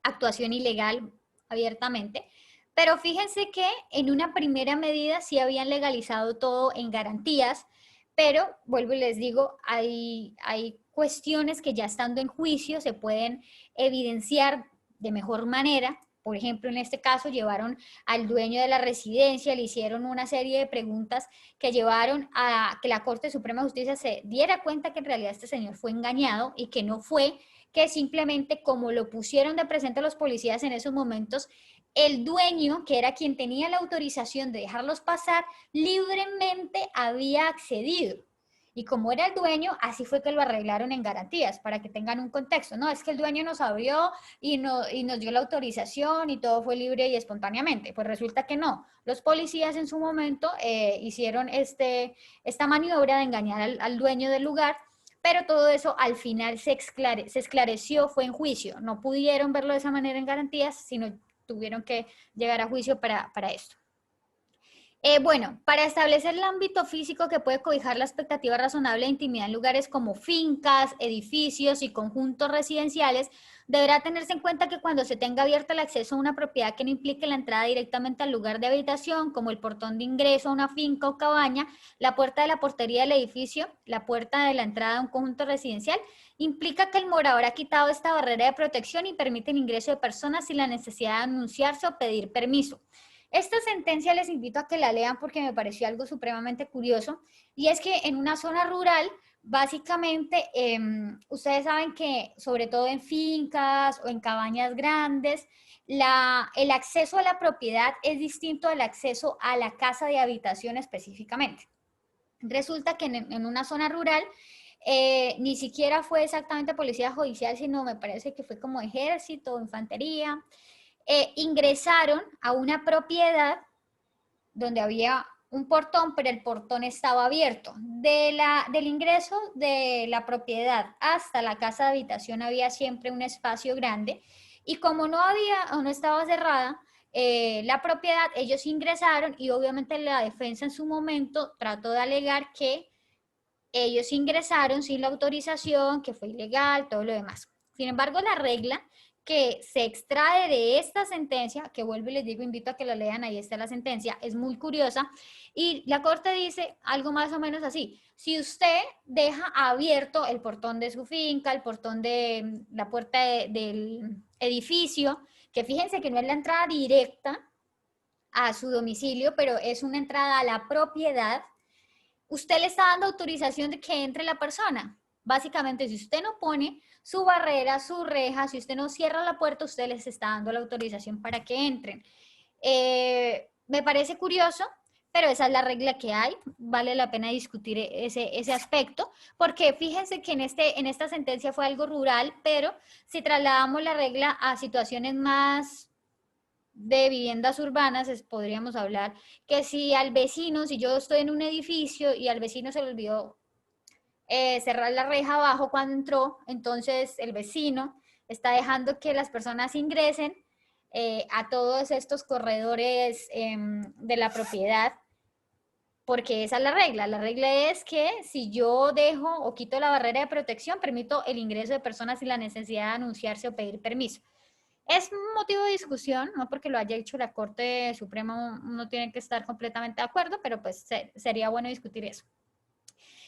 actuación ilegal abiertamente. Pero fíjense que en una primera medida sí habían legalizado todo en garantías, pero vuelvo y les digo, hay cuestiones que ya estando en juicio se pueden evidenciar de mejor manera. Por ejemplo, en este caso llevaron al dueño de la residencia, le hicieron una serie de preguntas que llevaron a que la Corte Suprema de Justicia se diera cuenta que en realidad este señor fue engañado y que no fue, que simplemente como lo pusieron de presente los policías en esos momentos, el dueño, que era quien tenía la autorización de dejarlos pasar, libremente había accedido. Y como era el dueño, así fue que lo arreglaron en garantías, para que tengan un contexto. No, es que el dueño nos abrió y nos dio la autorización y todo fue libre y espontáneamente. Pues resulta que no. Los policías en su momento hicieron esta maniobra de engañar al dueño del lugar, pero todo eso al final se esclareció, fue en juicio. No pudieron verlo de esa manera en garantías, sino tuvieron que llegar a juicio para esto. Bueno, para establecer el ámbito físico que puede cobijar la expectativa razonable de intimidad en lugares como fincas, edificios y conjuntos residenciales, deberá tenerse en cuenta que cuando se tenga abierto el acceso a una propiedad que no implique la entrada directamente al lugar de habitación, como el portón de ingreso a una finca o cabaña, la puerta de la portería del edificio, la puerta de la entrada a un conjunto residencial, implica que el morador ha quitado esta barrera de protección y permite el ingreso de personas sin la necesidad de anunciarse o pedir permiso. Esta sentencia les invito a que la lean porque me pareció algo supremamente curioso, y es que en una zona rural, básicamente, ustedes saben que sobre todo en fincas o en cabañas grandes, el acceso a la propiedad es distinto al acceso a la casa de habitación específicamente. Resulta que en una zona rural, ni siquiera fue exactamente policía judicial, sino me parece que fue como ejército, infantería, ingresaron a una propiedad donde había un portón, pero el portón estaba abierto. Del ingreso de la propiedad hasta la casa de habitación había siempre un espacio grande, y como no había o no estaba cerrada la propiedad, ellos ingresaron y obviamente la defensa en su momento trató de alegar que ellos ingresaron sin la autorización, que fue ilegal, todo lo demás. Sin embargo, la regla que se extrae de esta sentencia, que vuelvo y les digo, invito a que lo lean, ahí está la sentencia, es muy curiosa, y la Corte dice algo más o menos así: si usted deja abierto el portón de su finca, el portón de la puerta del edificio, que fíjense que no es la entrada directa a su domicilio, pero es una entrada a la propiedad, usted le está dando autorización de que entre la persona. Básicamente, si usted no pone su barrera, su reja, si usted no cierra la puerta, usted les está dando la autorización para que entren. Me parece curioso, pero esa es la regla que hay. Vale la pena discutir ese aspecto, porque fíjense que en esta sentencia fue algo rural, pero si trasladamos la regla a situaciones más de viviendas urbanas, podríamos hablar que si al vecino, si yo estoy en un edificio y al vecino se le olvidó cerrar la reja abajo cuando entró, entonces el vecino está dejando que las personas ingresen a todos estos corredores de la propiedad, porque esa es la regla. La regla es que si yo dejo o quito la barrera de protección, permito el ingreso de personas sin la necesidad de anunciarse o pedir permiso. Es un motivo de discusión, no porque lo haya hecho la Corte Suprema uno tiene que estar completamente de acuerdo, pero pues sería bueno discutir eso.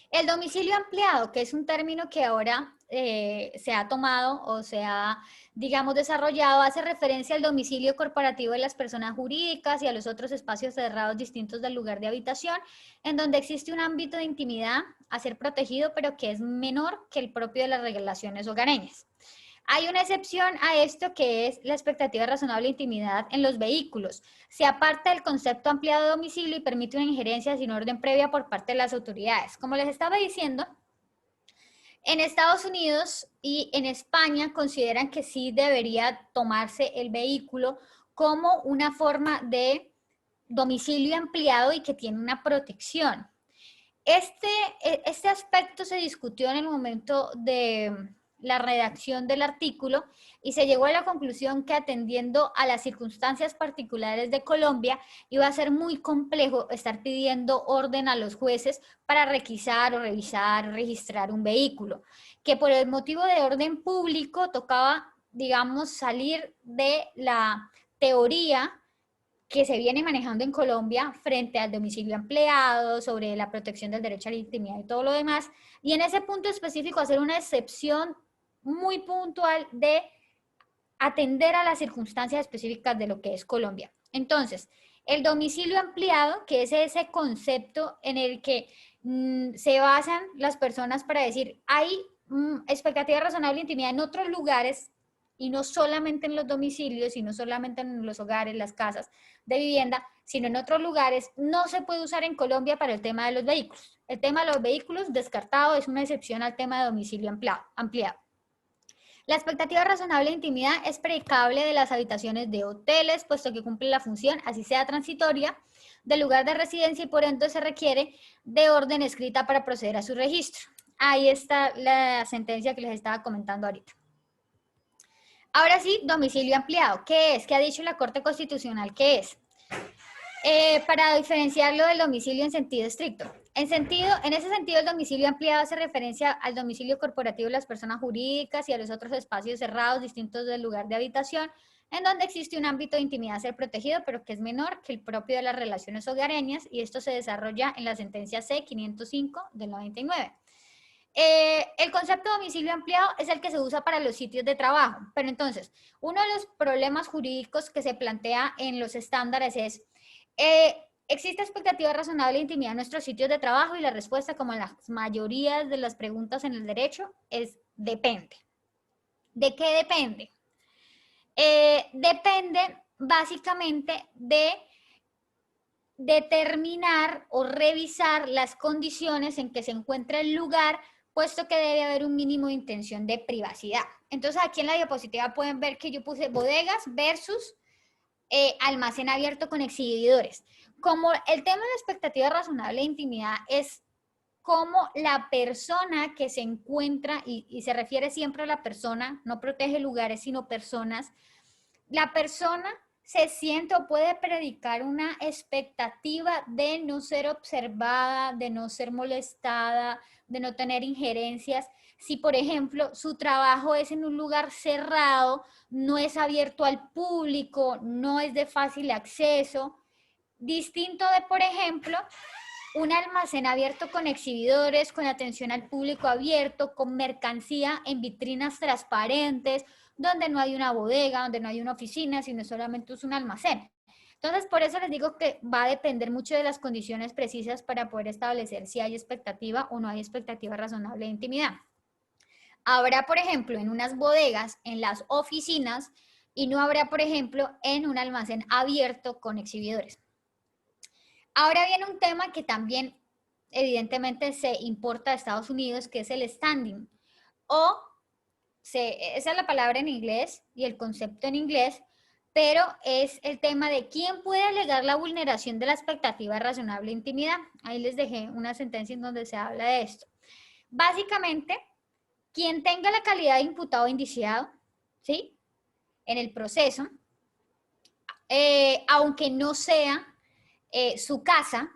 El domicilio ampliado, que es un término que ahora se ha tomado o se ha, digamos, desarrollado, hace referencia al domicilio corporativo de las personas jurídicas y a los otros espacios cerrados distintos del lugar de habitación, en donde existe un ámbito de intimidad a ser protegido, pero que es menor que el propio de las relaciones hogareñas. Hay una excepción a esto, que es la expectativa razonable de intimidad en los vehículos. Se aparta del concepto ampliado de domicilio y permite una injerencia sin orden previa por parte de las autoridades. Como les estaba diciendo, En Estados Unidos y en España consideran que sí debería tomarse el vehículo como una forma de domicilio ampliado y que tiene una protección. Este aspecto se discutió en el momento de la redacción del artículo y se llegó a la conclusión que atendiendo a las circunstancias particulares de Colombia iba a ser muy complejo estar pidiendo orden a los jueces para requisar o revisar o registrar un vehículo, que por el motivo de orden público tocaba, digamos, salir de la teoría que se viene manejando en Colombia frente al domicilio empleado, sobre la protección del derecho a la intimidad y todo lo demás, y en ese punto específico hacer una excepción muy puntual de atender a las circunstancias específicas de lo que es Colombia. Entonces, el domicilio ampliado, que es ese concepto en el que se basan las personas para decir, hay expectativa razonable de intimidad en otros lugares y no solamente en los domicilios, y no solamente en los hogares, las casas de vivienda, sino en otros lugares, no se puede usar en Colombia para el tema de los vehículos. El tema de los vehículos descartado, es una excepción al tema de domicilio ampliado. La expectativa razonable de intimidad es predicable de las habitaciones de hoteles, puesto que cumple la función, así sea transitoria, del lugar de residencia y por ende se requiere de orden escrita para proceder a su registro. Ahí está la sentencia que les estaba comentando ahorita. Ahora sí, domicilio ampliado. ¿Qué es? ¿Qué ha dicho la Corte Constitucional? ¿Qué es? Para diferenciarlo del domicilio en sentido estricto. En ese sentido, el domicilio ampliado hace referencia al domicilio corporativo de las personas jurídicas y a los otros espacios cerrados distintos del lugar de habitación, en donde existe un ámbito de intimidad a ser protegido, pero que es menor que el propio de las relaciones hogareñas, y esto se desarrolla en la sentencia C-505 del 99. El concepto de domicilio ampliado es el que se usa para los sitios de trabajo, pero entonces, uno de los problemas jurídicos que se plantea en los estándares es, ¿existe expectativa razonable de intimidad en nuestros sitios de trabajo? Y la respuesta, como en la mayoría de las preguntas en el derecho, es depende. ¿De qué depende? Depende básicamente de determinar o revisar las condiciones en que se encuentra el lugar, puesto que debe haber un mínimo de intención de privacidad. Entonces aquí en la diapositiva pueden ver que yo puse bodegas versus almacén abierto con exhibidores. Como el tema de la expectativa razonable de intimidad es como la persona que se encuentra, y se refiere siempre a la persona, no protege lugares, sino personas, la persona se siente o puede predicar una expectativa de no ser observada, de no ser molestada, de no tener injerencias. Si, por ejemplo, su trabajo es en un lugar cerrado, no es abierto al público, no es de fácil acceso, distinto de, por ejemplo, un almacén abierto con exhibidores, con atención al público abierto, con mercancía en vitrinas transparentes, donde no hay una bodega, donde no hay una oficina, sino solamente es un almacén. Entonces, por eso les digo que va a depender mucho de las condiciones precisas para poder establecer si hay expectativa o no hay expectativa razonable de intimidad. Habrá, por ejemplo, en unas bodegas, en las oficinas, y no habrá, por ejemplo, en un almacén abierto con exhibidores. Ahora viene un tema que también evidentemente se importa a Estados Unidos, que es el standing. Esa es la palabra en inglés y el concepto en inglés, pero es el tema de quién puede alegar la vulneración de la expectativa razonable de intimidad. Ahí les dejé una sentencia en donde se habla de esto. Básicamente, quien tenga la calidad de imputado o indiciado, ¿sí? En el proceso, aunque no sea su casa,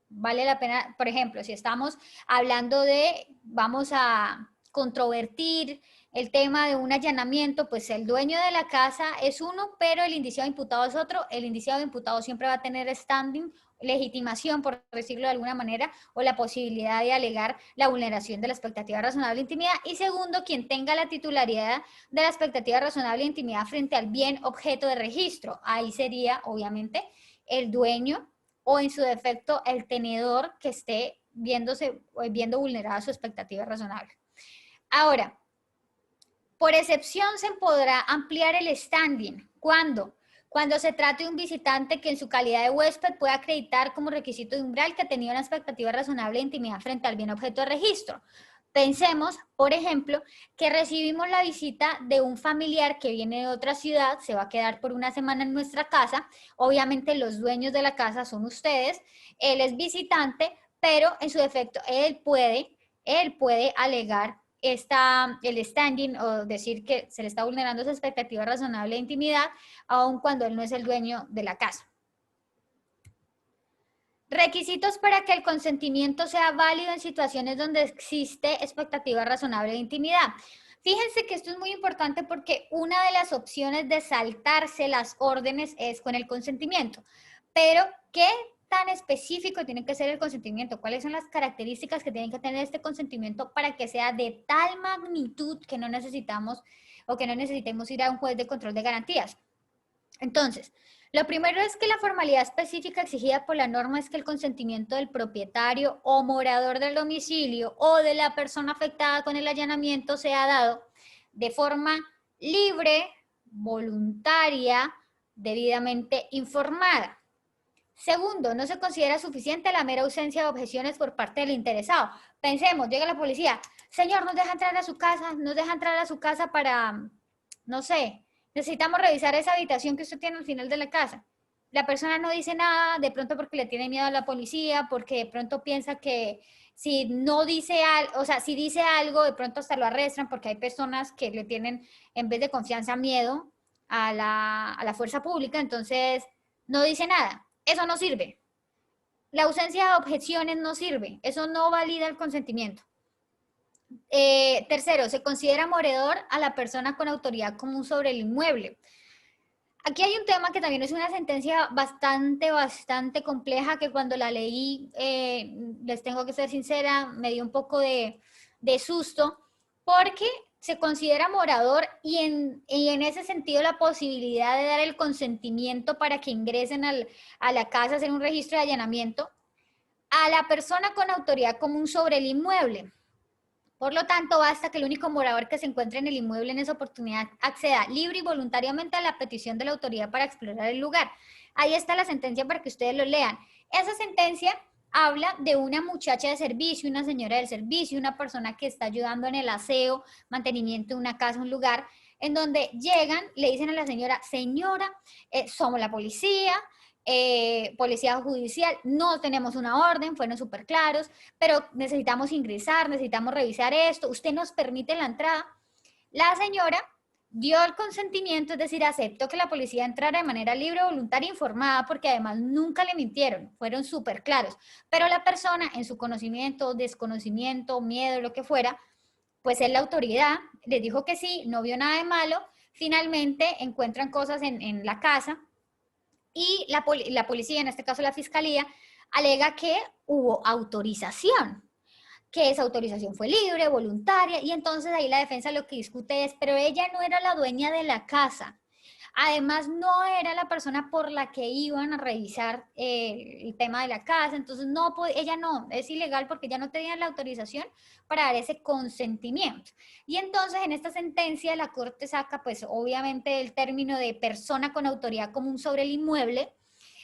vale la pena, por ejemplo, si estamos hablando de, vamos a controvertir el tema de un allanamiento, pues el dueño de la casa es uno, pero el indiciado imputado es otro. El indiciado imputado siempre va a tener standing, legitimación, por decirlo de alguna manera, o la posibilidad de alegar la vulneración de la expectativa razonable de intimidad. Y segundo, quien tenga la titularidad de la expectativa razonable de intimidad frente al bien objeto de registro. Ahí sería, obviamente, el dueño o en su defecto el tenedor que esté viendo vulnerada su expectativa razonable. Ahora, por excepción se podrá ampliar el standing. ¿Cuándo? Cuando se trate de un visitante que en su calidad de huésped pueda acreditar como requisito de umbral que tenía una expectativa razonable de intimidad frente al bien objeto de registro. Pensemos, por ejemplo, que recibimos la visita de un familiar que viene de otra ciudad, se va a quedar por una semana en nuestra casa. Obviamente los dueños de la casa son ustedes, él es visitante, pero en su defecto él puede alegar el standing o decir que se le está vulnerando su expectativa razonable de intimidad, aun cuando él no es el dueño de la casa. Requisitos para que el consentimiento sea válido en situaciones donde existe expectativa razonable de intimidad. Fíjense que esto es muy importante porque una de las opciones de saltarse las órdenes es con el consentimiento. Pero, ¿qué tan específico tiene que ser el consentimiento? ¿Cuáles son las características que tiene que tener este consentimiento para que sea de tal magnitud que no necesitamos o que no necesitemos ir a un juez de control de garantías? Entonces, lo primero es que la formalidad específica exigida por la norma es que el consentimiento del propietario o morador del domicilio o de la persona afectada con el allanamiento sea dado de forma libre, voluntaria, debidamente informada. Segundo, no se considera suficiente la mera ausencia de objeciones por parte del interesado. Pensemos, llega la policía, señor, nos deja entrar a su casa, nos deja entrar a su casa para, no sé, necesitamos revisar esa habitación que usted tiene al final de la casa. La persona no dice nada, de pronto porque le tiene miedo a la policía, porque de pronto piensa que si no dice algo, o sea, si dice algo, de pronto hasta lo arrestan, porque hay personas que le tienen, en vez de confianza, miedo a la fuerza pública, entonces no dice nada. Eso no sirve. La ausencia de objeciones no sirve. Eso no valida el consentimiento. Tercero, se considera moredor a la persona con autoridad común sobre el inmueble. Aquí hay un tema que también es una sentencia bastante compleja que cuando la leí, les tengo que ser sincera, me dio un poco de susto porque se considera morador y en ese sentido la posibilidad de dar el consentimiento para que ingresen a la casa, hacer un registro de allanamiento a la persona con autoridad común sobre el inmueble. Por lo tanto, basta que el único morador que se encuentre en el inmueble en esa oportunidad acceda libre y voluntariamente a la petición de la autoridad para explorar el lugar. Ahí está la sentencia para que ustedes lo lean. Esa sentencia habla de una muchacha de servicio, una señora del servicio, una persona que está ayudando en el aseo, mantenimiento de una casa, un lugar, en donde llegan, le dicen a la señora, señora, somos la policía, policía judicial, no tenemos una orden, fueron súper claros, pero necesitamos ingresar, necesitamos revisar esto, usted nos permite la entrada. La señora dio el consentimiento, es decir, aceptó que la policía entrara de manera libre, voluntaria e informada, porque además nunca le mintieron, fueron súper claros, pero la persona en su conocimiento, desconocimiento, miedo, lo que fuera, pues es la autoridad, les dijo que sí, no vio nada de malo, finalmente encuentran cosas en la casa, y la policía, en este caso la fiscalía, alega que hubo autorización, que esa autorización fue libre, voluntaria, y entonces ahí la defensa lo que discute es, pero ella no era la dueña de la casa. Además, no era la persona por la que iban a revisar el tema de la casa, entonces no, ella no, es ilegal porque ya no tenía la autorización para dar ese consentimiento. Y entonces en esta sentencia la Corte saca pues obviamente el término de persona con autoridad común sobre el inmueble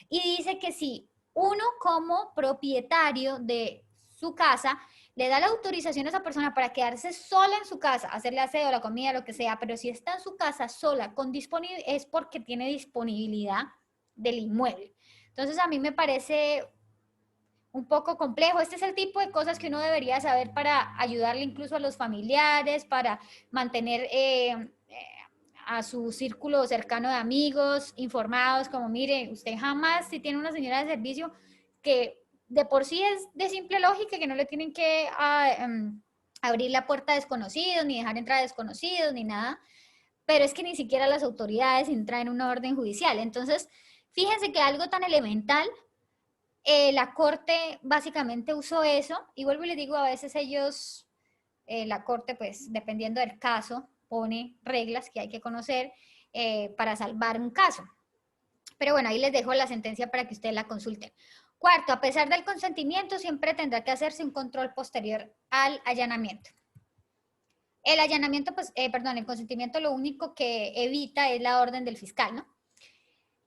y dice que si uno como propietario de su casa le da la autorización a esa persona para quedarse sola en su casa, hacerle aseo, la comida, lo que sea, pero si está en su casa sola, con es porque tiene disponibilidad del inmueble. Entonces a mí me parece un poco complejo. Este es el tipo de cosas que uno debería saber para ayudarle incluso a los familiares, para mantener a su círculo cercano de amigos informados, como mire, usted jamás, si tiene una señora de servicio que de por sí es de simple lógica, que no le tienen que abrir la puerta a desconocidos, ni dejar entrar a desconocidos, ni nada, pero es que ni siquiera las autoridades entran en una orden judicial. Entonces, fíjense que algo tan elemental, la Corte básicamente usó eso, y vuelvo y les digo, a veces ellos, la Corte, pues dependiendo del caso, pone reglas que hay que conocer para salvar un caso. Pero bueno, ahí les dejo la sentencia para que ustedes la consulten. Cuarto, a pesar del consentimiento, siempre tendrá que hacerse un control posterior al allanamiento. El allanamiento, pues, perdón, el consentimiento lo único que evita es la orden del fiscal, ¿no?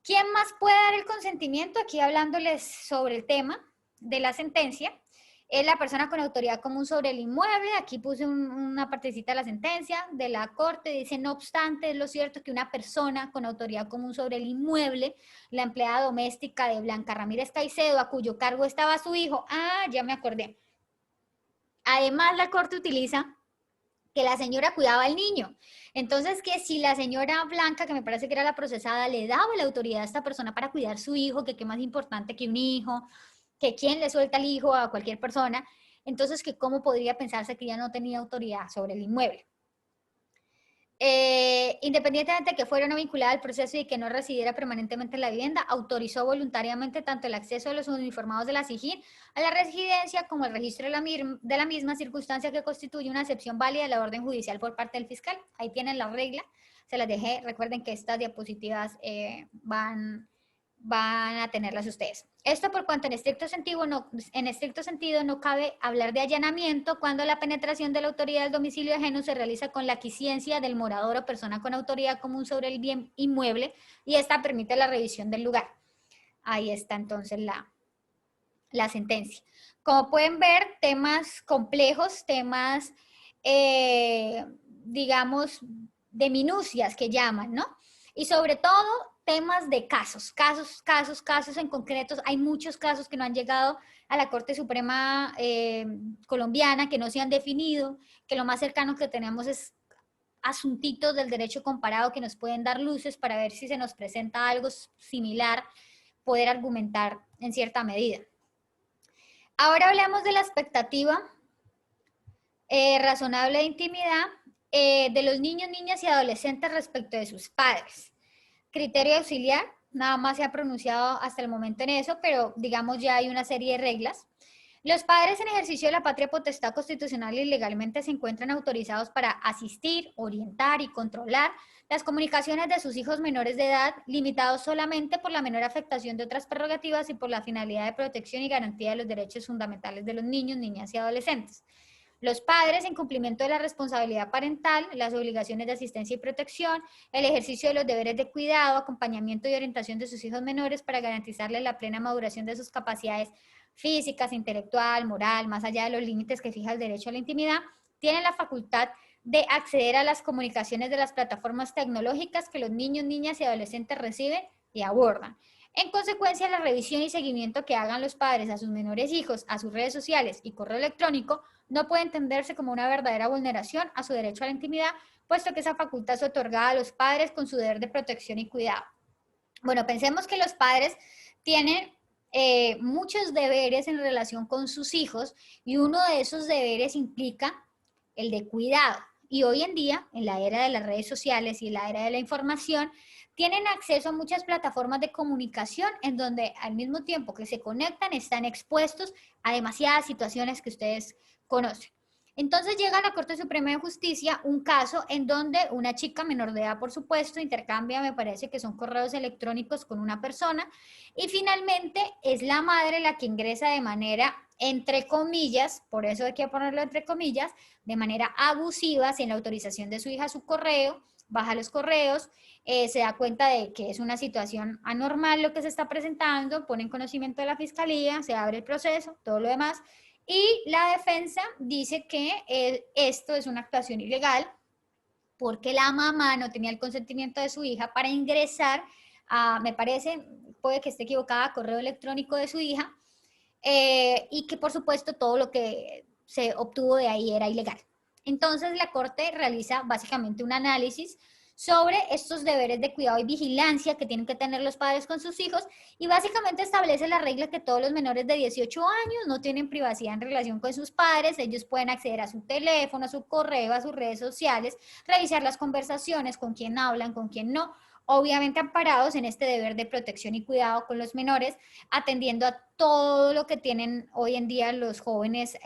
¿Quién más puede dar el consentimiento? Aquí hablándoles sobre el tema de la sentencia. es la persona con autoridad común sobre el inmueble. Aquí puse una partecita de la sentencia de la Corte. Dice, no obstante, es lo cierto que una persona con autoridad común sobre el inmueble, la empleada doméstica de Blanca Ramírez Caicedo, a cuyo cargo estaba su hijo. Ah, ya me acordé. Además, la Corte utiliza que la señora cuidaba al niño. Entonces, que si la señora Blanca, que me parece que era la procesada, le daba la autoridad a esta persona para cuidar su hijo, que qué más importante que un hijo, que quién le suelta el hijo a cualquier persona, entonces que cómo podría pensarse que ya no tenía autoridad sobre el inmueble. Independientemente de que fuera no vinculada al proceso y que no residiera permanentemente en la vivienda, autorizó voluntariamente tanto el acceso de los uniformados de la SIJIN a la residencia como el registro de la misma, circunstancia que constituye una excepción válida de la orden judicial por parte del fiscal. Ahí tienen la regla, se las dejé. Recuerden que estas diapositivas van a tenerlas ustedes. Esto por cuanto en estricto sentido no cabe hablar de allanamiento cuando la penetración de la autoridad del domicilio ajeno se realiza con la quisiencia del morador o persona con autoridad común sobre el bien inmueble y esta permite la revisión del lugar. Ahí está entonces la sentencia. Como pueden ver, temas complejos, temas, digamos, de minucias que llaman, ¿no? Y sobre todo temas de casos en concretos. Hay muchos casos que no han llegado a la Corte Suprema colombiana, que no se han definido, que lo más cercano que tenemos es asuntitos del derecho comparado que nos pueden dar luces para ver si se nos presenta algo similar, poder argumentar en cierta medida. Ahora hablemos de la expectativa razonable de intimidad de los niños, niñas y adolescentes respecto de sus padres. Criterio auxiliar, nada más se ha pronunciado hasta el momento en eso, pero digamos ya hay una serie de reglas. Los padres en ejercicio de la patria potestad constitucional y legalmente se encuentran autorizados para asistir, orientar y controlar las comunicaciones de sus hijos menores de edad, limitados solamente por la menor afectación de otras prerrogativas y por la finalidad de protección y garantía de los derechos fundamentales de los niños, niñas y adolescentes. Los padres, en cumplimiento de la responsabilidad parental, las obligaciones de asistencia y protección, el ejercicio de los deberes de cuidado, acompañamiento y orientación de sus hijos menores para garantizarles la plena maduración de sus capacidades físicas, intelectual, moral, más allá de los límites que fija el derecho a la intimidad, tienen la facultad de acceder a las comunicaciones de las plataformas tecnológicas que los niños, niñas y adolescentes reciben y abordan. En consecuencia, la revisión y seguimiento que hagan los padres a sus menores hijos, a sus redes sociales y correo electrónico, no puede entenderse como una verdadera vulneración a su derecho a la intimidad, puesto que esa facultad es otorgada a los padres con su deber de protección y cuidado. Bueno, pensemos que los padres tienen muchos deberes en relación con sus hijos y uno de esos deberes implica el de cuidado. Y hoy en día, en la era de las redes sociales y en la era de la información, tienen acceso a muchas plataformas de comunicación en donde al mismo tiempo que se conectan están expuestos a demasiadas situaciones que ustedes conocen. Entonces llega a la Corte Suprema de Justicia un caso en donde una chica menor de edad, por supuesto, intercambia, me parece que son correos electrónicos con una persona y finalmente es la madre la que ingresa de manera, entre comillas, por eso hay que ponerlo entre comillas, de manera abusiva, sin la autorización de su hija, su correo, baja los correos, se da cuenta de que es una situación anormal lo que se está presentando, pone en conocimiento de la fiscalía, se abre el proceso, todo lo demás, y la defensa dice que esto es una actuación ilegal porque la mamá no tenía el consentimiento de su hija para ingresar a, me parece, puede que esté equivocada, a correo electrónico de su hija, y que por supuesto todo lo que se obtuvo de ahí era ilegal. Entonces la Corte realiza básicamente un análisis sobre estos deberes de cuidado y vigilancia que tienen que tener los padres con sus hijos y básicamente establece la regla que todos los menores de 18 años no tienen privacidad en relación con sus padres, ellos pueden acceder a su teléfono, a su correo, a sus redes sociales, revisar las conversaciones, con quién hablan, con quién no, obviamente amparados en este deber de protección y cuidado con los menores, atendiendo a todo lo que tienen hoy en día los jóvenes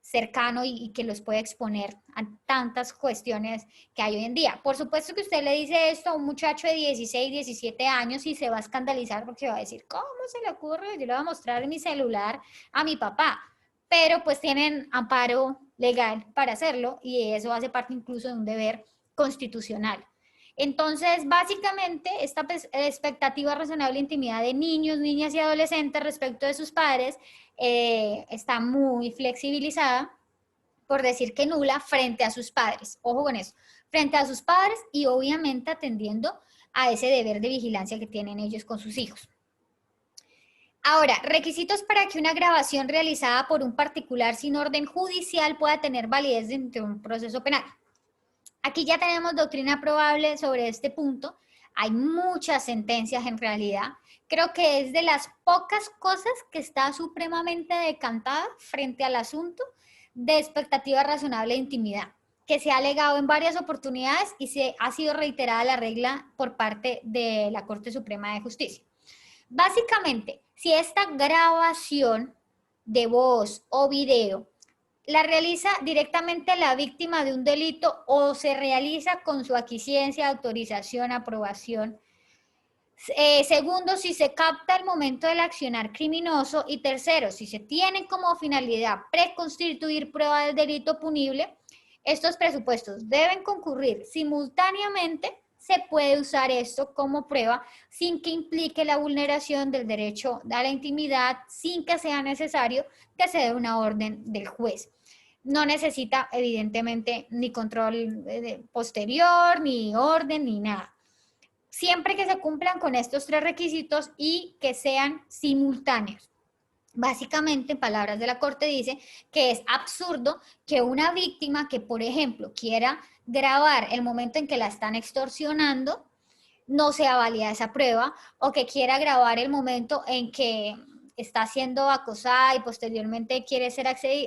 cercano y que los puede exponer a tantas cuestiones que hay hoy en día. Por supuesto que usted le dice esto a un muchacho de 16, 17 años y se va a escandalizar porque va a decir, ¿cómo se le ocurre? Yo le voy a mostrar mi celular a mi papá. Pero pues tienen amparo legal para hacerlo y eso hace parte incluso de un deber constitucional. Entonces, básicamente, esta expectativa razonable de intimidad de niños, niñas y adolescentes respecto de sus padres está muy flexibilizada, por decir que nula, frente a sus padres. Ojo con eso, frente a sus padres y obviamente atendiendo a ese deber de vigilancia que tienen ellos con sus hijos. Ahora, requisitos para que una grabación realizada por un particular sin orden judicial pueda tener validez dentro de un proceso penal. Aquí ya tenemos doctrina probable sobre este punto. Hay muchas sentencias en realidad. Creo que es de las pocas cosas que está supremamente decantada frente al asunto de expectativa razonable de intimidad, que se ha alegado en varias oportunidades y se ha sido reiterada la regla por parte de la Corte Suprema de Justicia. Básicamente, si esta grabación de voz o video la realiza directamente la víctima de un delito o se realiza con su aquiescencia, autorización, aprobación. Segundo, si se capta el momento del accionar criminoso. Y tercero, si se tiene como finalidad preconstituir prueba del delito punible, estos presupuestos deben concurrir simultáneamente. Se puede usar esto como prueba sin que implique la vulneración del derecho a la intimidad, sin que sea necesario que se dé una orden del juez. No necesita, evidentemente, ni control posterior, ni orden, ni nada. Siempre que se cumplan con estos tres requisitos y que sean simultáneos. Básicamente, en palabras de la Corte, dice que es absurdo que una víctima que, por ejemplo, quiera grabar el momento en que la están extorsionando, no sea válida esa prueba, o que quiera grabar el momento en que está siendo acosada y posteriormente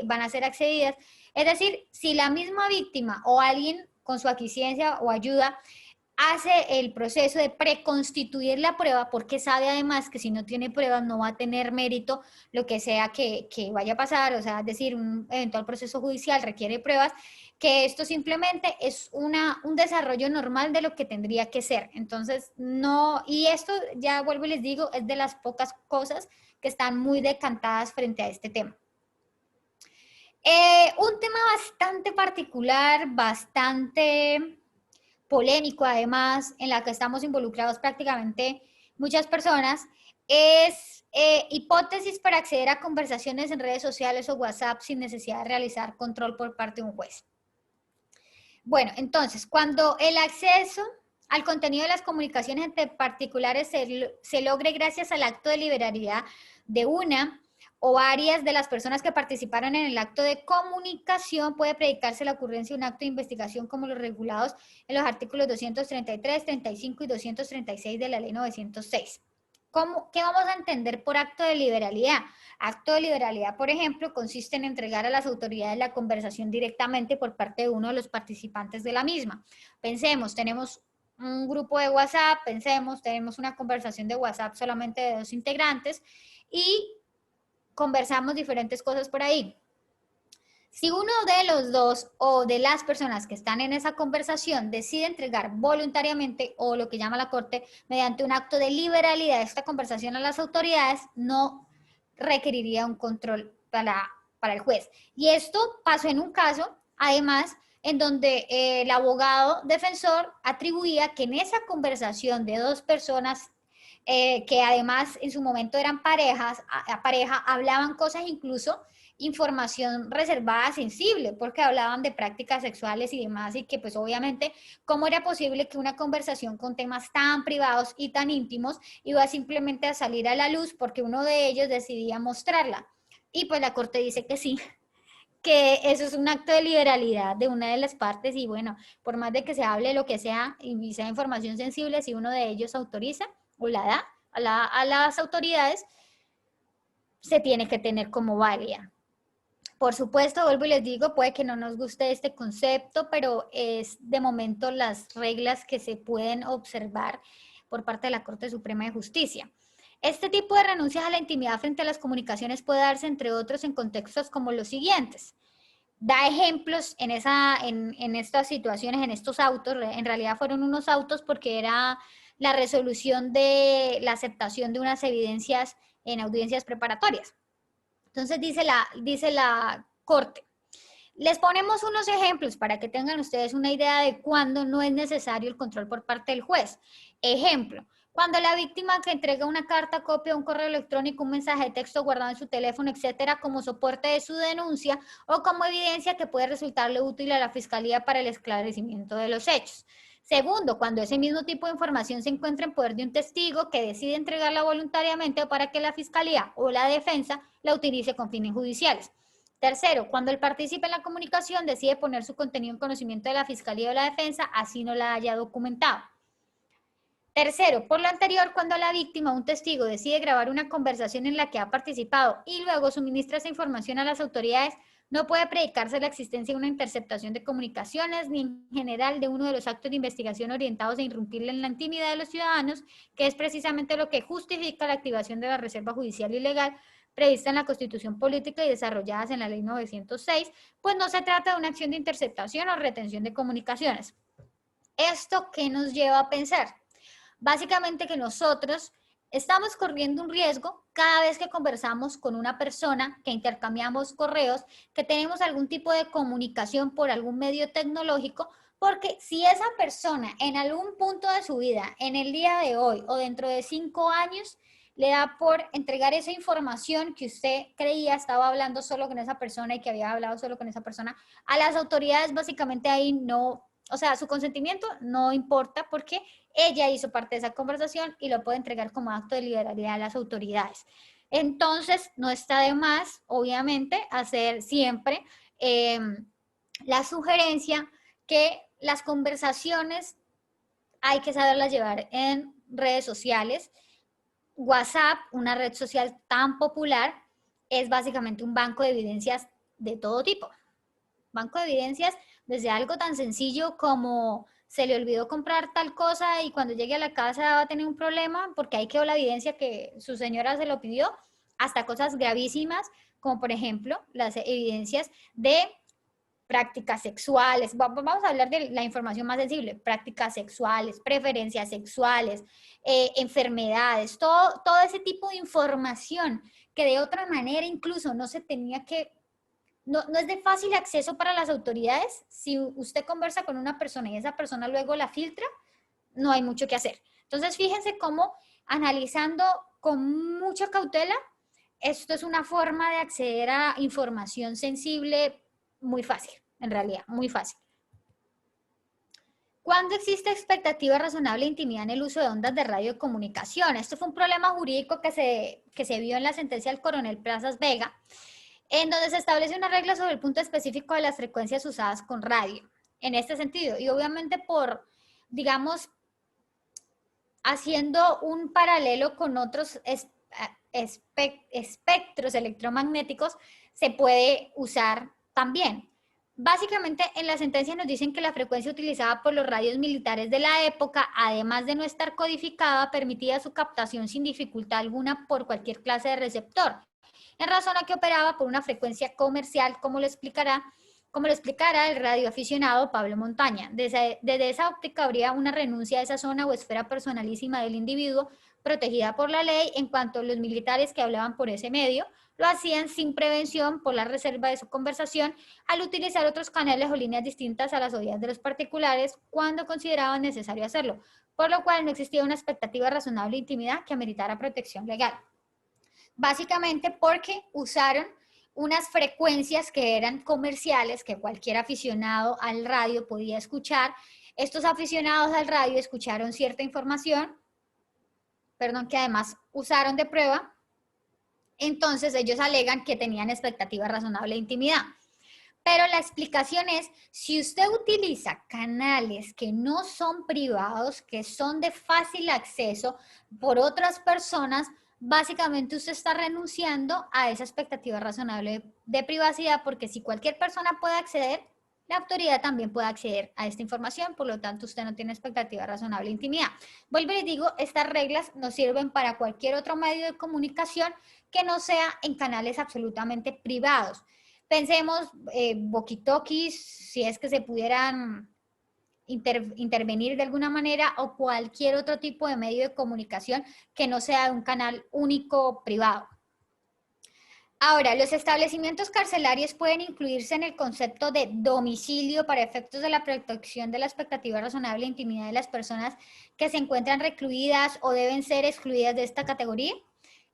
van a ser accedidas. Es decir, si la misma víctima o alguien con su aquiescencia o ayuda hace el proceso de preconstituir la prueba, porque sabe además que si no tiene pruebas no va a tener mérito lo que sea que vaya a pasar, o sea, es decir, un eventual proceso judicial requiere pruebas, que esto simplemente es un desarrollo normal de lo que tendría que ser. Entonces, no, y esto ya vuelvo y les digo, es de las pocas cosas que están muy decantadas frente a este tema. Un tema bastante particular, bastante polémico además, en la que estamos involucrados prácticamente muchas personas, es hipótesis para acceder a conversaciones en redes sociales o WhatsApp sin necesidad de realizar control por parte de un juez. Bueno, entonces, cuando el acceso al contenido de las comunicaciones entre particulares se logre gracias al acto de liberalidad de una o varias de las personas que participaron en el acto de comunicación, puede predicarse la ocurrencia de un acto de investigación como los regulados en los artículos 233, 35 y 236 de la ley 906. ¿Qué vamos a entender por acto de liberalidad? Acto de liberalidad, por ejemplo, consiste en entregar a las autoridades la conversación directamente por parte de uno de los participantes de la misma. Pensemos, tenemos un grupo de WhatsApp, tenemos una conversación de WhatsApp solamente de 2 integrantes y conversamos diferentes cosas por ahí. Si uno de los dos o de las personas que están en esa conversación decide entregar voluntariamente o lo que llama la Corte mediante un acto de liberalidad de esta conversación a las autoridades, no requeriría un control para el juez. Y esto pasó en un caso, además, en donde el abogado defensor atribuía que en esa conversación de 2 personas que además en su momento eran pareja, hablaban cosas, incluso información reservada, sensible, porque hablaban de prácticas sexuales y demás, y que pues obviamente, ¿cómo era posible que una conversación con temas tan privados y tan íntimos iba simplemente a salir a la luz porque uno de ellos decidía mostrarla? Y pues la Corte dice que sí, que eso es un acto de liberalidad de una de las partes y bueno, por más de que se hable lo que sea y sea información sensible, si uno de ellos autoriza o la da a las autoridades, se tiene que tener como válida. Por supuesto, vuelvo y les digo, puede que no nos guste este concepto, pero es de momento las reglas que se pueden observar por parte de la Corte Suprema de Justicia. Este tipo de renuncias a la intimidad frente a las comunicaciones puede darse, entre otros, en contextos como los siguientes. Da ejemplos en estas situaciones, en estos autos. En realidad fueron unos autos porque era la resolución de la aceptación de unas evidencias en audiencias preparatorias. Entonces dice la Corte, Les ponemos unos ejemplos para que tengan ustedes una idea de cuándo no es necesario el control por parte del juez. Ejemplo, cuando la víctima que entrega una carta, copia, un correo electrónico, un mensaje de texto guardado en su teléfono, etcétera, como soporte de su denuncia o como evidencia que puede resultarle útil a la fiscalía para el esclarecimiento de los hechos. Segundo, cuando ese mismo tipo de información se encuentra en poder de un testigo que decide entregarla voluntariamente o para que la fiscalía o la defensa la utilice con fines judiciales. Tercero, cuando el partícipe en la comunicación decide poner su contenido en conocimiento de la fiscalía o la defensa, así no la haya documentado. Tercero, por lo anterior, cuando la víctima o un testigo decide grabar una conversación en la que ha participado y luego suministra esa información a las autoridades, no puede predicarse la existencia de una interceptación de comunicaciones ni en general de uno de los actos de investigación orientados a irrumpir en la intimidad de los ciudadanos, que es precisamente lo que justifica la activación de la reserva judicial ilegal prevista en la Constitución Política y desarrolladas en la Ley 906, pues no se trata de una acción de interceptación o retención de comunicaciones. ¿Esto qué nos lleva a pensar? Básicamente que nosotros estamos corriendo un riesgo cada vez que conversamos con una persona, que intercambiamos correos, que tenemos algún tipo de comunicación por algún medio tecnológico, porque si esa persona en algún punto de su vida, en el día de hoy o dentro de 5 años, le da por entregar esa información que usted creía estaba hablando solo con esa persona y que había hablado solo con esa persona, a las autoridades básicamente ahí no, o sea, su consentimiento no importa porque ella hizo parte de esa conversación y lo puede entregar como acto de liberalidad a las autoridades. Entonces, no está de más, obviamente, hacer siempre la sugerencia que las conversaciones hay que saberlas llevar en redes sociales. WhatsApp, una red social tan popular, es básicamente un banco de evidencias de todo tipo. Banco de evidencias desde algo tan sencillo como se le olvidó comprar tal cosa y cuando llegue a la casa va a tener un problema porque ahí quedó la evidencia que su señora se lo pidió, hasta cosas gravísimas como por ejemplo las evidencias de prácticas sexuales. Vamos a hablar de la información más sensible: prácticas sexuales, preferencias sexuales, enfermedades, todo ese tipo de información que de otra manera incluso no se tenía que no es de fácil acceso para las autoridades. Si usted conversa con una persona y esa persona luego la filtra, no hay mucho que hacer. Entonces, fíjense cómo analizando con mucha cautela, esto es una forma de acceder a información sensible muy fácil, en realidad, muy fácil. ¿Cuándo existe expectativa razonable de intimidad en el uso de ondas de radiocomunicación? Esto fue un problema jurídico que se vio en la sentencia del coronel Plazas Vega, en donde se establece una regla sobre el punto específico de las frecuencias usadas con radio, en este sentido. Y obviamente por, digamos, haciendo un paralelo con otros espectros electromagnéticos, se puede usar también. Básicamente, en la sentencia nos dicen que la frecuencia utilizada por los radios militares de la época, además de no estar codificada, permitía su captación sin dificultad alguna por cualquier clase de receptor, en razón a que operaba por una frecuencia comercial, como lo explicará el radioaficionado Pablo Montaña. Desde esa óptica habría una renuncia a esa zona o esfera personalísima del individuo protegida por la ley, en cuanto los militares que hablaban por ese medio lo hacían sin prevención por la reserva de su conversación al utilizar otros canales o líneas distintas a las oídas de los particulares cuando consideraban necesario hacerlo, por lo cual no existía una expectativa razonable de intimidad que ameritara protección legal. Básicamente porque usaron unas frecuencias que eran comerciales, que cualquier aficionado al radio podía escuchar. Estos aficionados al radio escucharon cierta información, que además usaron de prueba, entonces ellos alegan que tenían expectativa razonable de intimidad. Pero la explicación es, si usted utiliza canales que no son privados, que son de fácil acceso por otras personas, básicamente usted está renunciando a esa expectativa razonable de privacidad, porque si cualquier persona puede acceder, la autoridad también puede acceder a esta información, por lo tanto usted no tiene expectativa razonable de intimidad. Vuelvo y les digo, estas reglas nos sirven para cualquier otro medio de comunicación que no sea en canales absolutamente privados. Pensemos walkie-talkies, si es que se pudieran intervenir de alguna manera, o cualquier otro tipo de medio de comunicación que no sea un canal único privado. Ahora, los establecimientos carcelarios pueden incluirse en el concepto de domicilio para efectos de la protección de la expectativa razonable de intimidad de las personas que se encuentran recluidas o deben ser excluidas de esta categoría.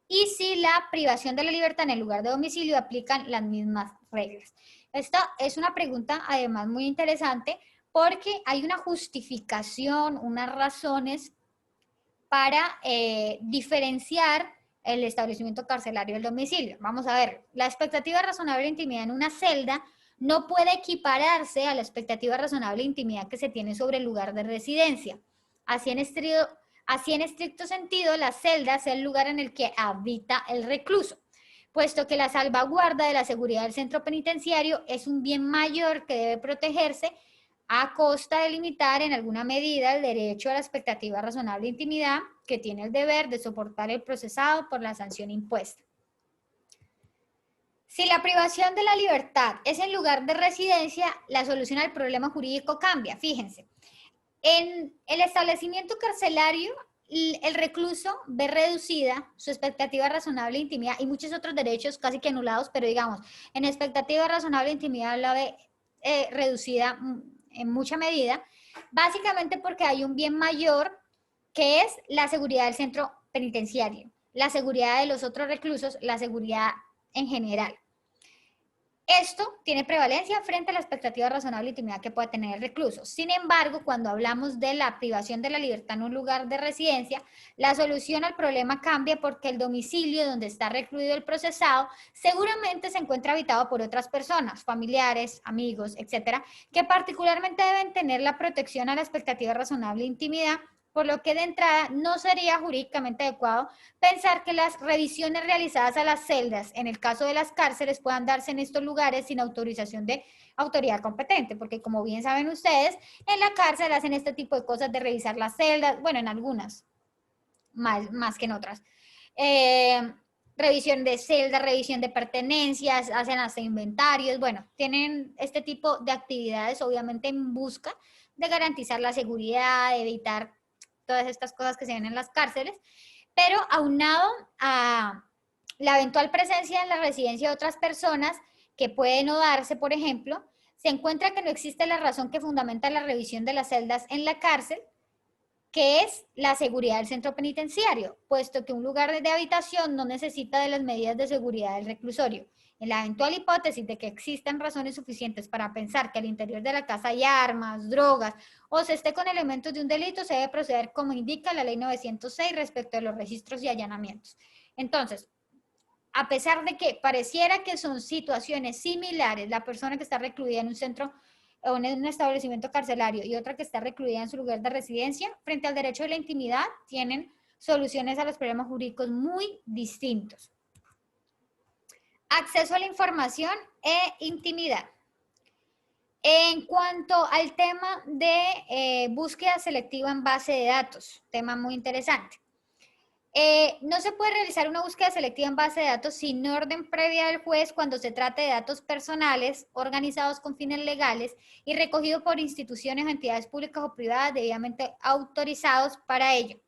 Y si la privación de la libertad en el lugar de domicilio aplican las mismas reglas. Esta es una pregunta además muy interesante porque hay una justificación, unas razones para diferenciar el establecimiento carcelario del domicilio. Vamos a ver, la expectativa razonable de intimidad en una celda no puede equipararse a la expectativa razonable de intimidad que se tiene sobre el lugar de residencia. Así en estricto sentido, la celda es el lugar en el que habita el recluso, puesto que la salvaguarda de la seguridad del centro penitenciario es un bien mayor que debe protegerse a costa de limitar en alguna medida el derecho a la expectativa razonable de intimidad que tiene el deber de soportar el procesado por la sanción impuesta. Si la privación de la libertad es en lugar de residencia, la solución al problema jurídico cambia. Fíjense, en el establecimiento carcelario, el recluso ve reducida su expectativa razonable de intimidad y muchos otros derechos casi que anulados, pero digamos, en expectativa razonable de intimidad la ve reducida en mucha medida, básicamente porque hay un bien mayor que es la seguridad del centro penitenciario, la seguridad de los otros reclusos, la seguridad en general. Esto tiene prevalencia frente a la expectativa razonable de intimidad que puede tener el recluso. Sin embargo, cuando hablamos de la privación de la libertad en un lugar de residencia, la solución al problema cambia porque el domicilio donde está recluido el procesado seguramente se encuentra habitado por otras personas, familiares, amigos, etcétera, que particularmente deben tener la protección a la expectativa razonable de intimidad, por lo que de entrada no sería jurídicamente adecuado pensar que las revisiones realizadas a las celdas, en el caso de las cárceles, puedan darse en estos lugares sin autorización de autoridad competente, porque como bien saben ustedes, en la cárcel hacen este tipo de cosas de revisar las celdas, bueno, en algunas, más que en otras. Revisión de celdas, revisión de pertenencias, hacen hasta inventarios, bueno, tienen este tipo de actividades obviamente en busca de garantizar la seguridad, de evitar todas estas cosas que se ven en las cárceles, pero aunado a la eventual presencia en la residencia de otras personas que puede no darse, por ejemplo, se encuentra que no existe la razón que fundamenta la revisión de las celdas en la cárcel, que es la seguridad del centro penitenciario, puesto que un lugar de habitación no necesita de las medidas de seguridad del reclusorio. En la eventual hipótesis de que existan razones suficientes para pensar que al interior de la casa hay armas, drogas o se esté con elementos de un delito, se debe proceder como indica la ley 906 respecto a los registros y allanamientos. Entonces, a pesar de que pareciera que son situaciones similares, la persona que está recluida en un centro o en un establecimiento carcelario y otra que está recluida en su lugar de residencia, frente al derecho de la intimidad, tienen soluciones a los problemas jurídicos muy distintos. Acceso a la información e intimidad. En cuanto al tema de búsqueda selectiva en base de datos, tema muy interesante. No se puede realizar una búsqueda selectiva en base de datos sin orden previa del juez cuando se trate de datos personales organizados con fines legales y recogidos por instituciones o entidades públicas o privadas debidamente autorizados para ello.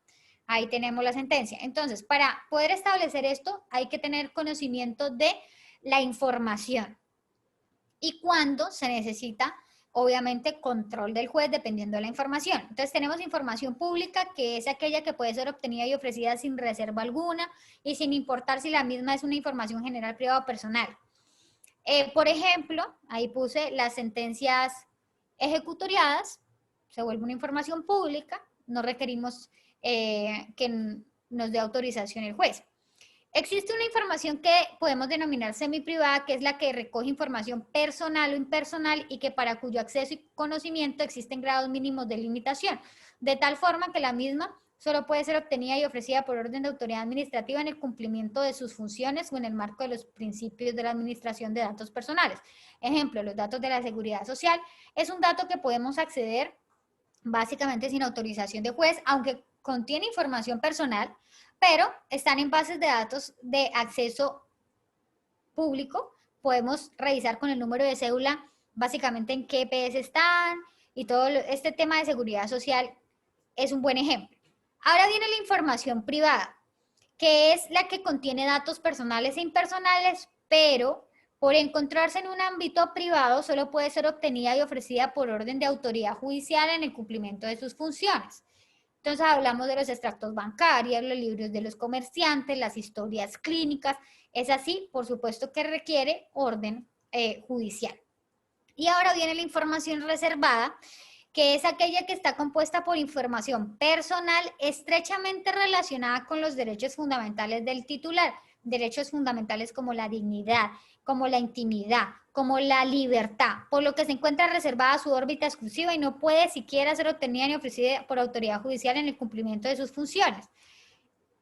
Ahí tenemos la sentencia. Entonces, para poder establecer esto, hay que tener conocimiento de la información y cuándo se necesita obviamente control del juez dependiendo de la información. Entonces tenemos información pública que es aquella que puede ser obtenida y ofrecida sin reserva alguna y sin importar si la misma es una información general, privada o personal. Por ejemplo, ahí puse las sentencias ejecutoriadas, se vuelve una información pública, no requerimos que nos dé autorización el juez. Existe una información que podemos denominar semiprivada, que es la que recoge información personal o impersonal y que para cuyo acceso y conocimiento existen grados mínimos de limitación, de tal forma que la misma solo puede ser obtenida y ofrecida por orden de autoridad administrativa en el cumplimiento de sus funciones o en el marco de los principios de la administración de datos personales. Ejemplo, los datos de la seguridad social es un dato que podemos acceder básicamente sin autorización de juez, aunque contiene información personal, pero están en bases de datos de acceso público. Podemos revisar con el número de cédula básicamente en qué EPS están y todo este tema de seguridad social es un buen ejemplo. Ahora viene la información privada, que es la que contiene datos personales e impersonales, pero por encontrarse en un ámbito privado solo puede ser obtenida y ofrecida por orden de autoridad judicial en el cumplimiento de sus funciones. Entonces hablamos de los extractos bancarios, los libros de los comerciantes, las historias clínicas. Es así, por supuesto que requiere orden judicial. Y ahora viene la información reservada, que es aquella que está compuesta por información personal estrechamente relacionada con los derechos fundamentales del titular. Derechos fundamentales como la dignidad, como la intimidad, como la libertad, por lo que se encuentra reservada a su órbita exclusiva y no puede siquiera ser obtenida ni ofrecida por autoridad judicial en el cumplimiento de sus funciones.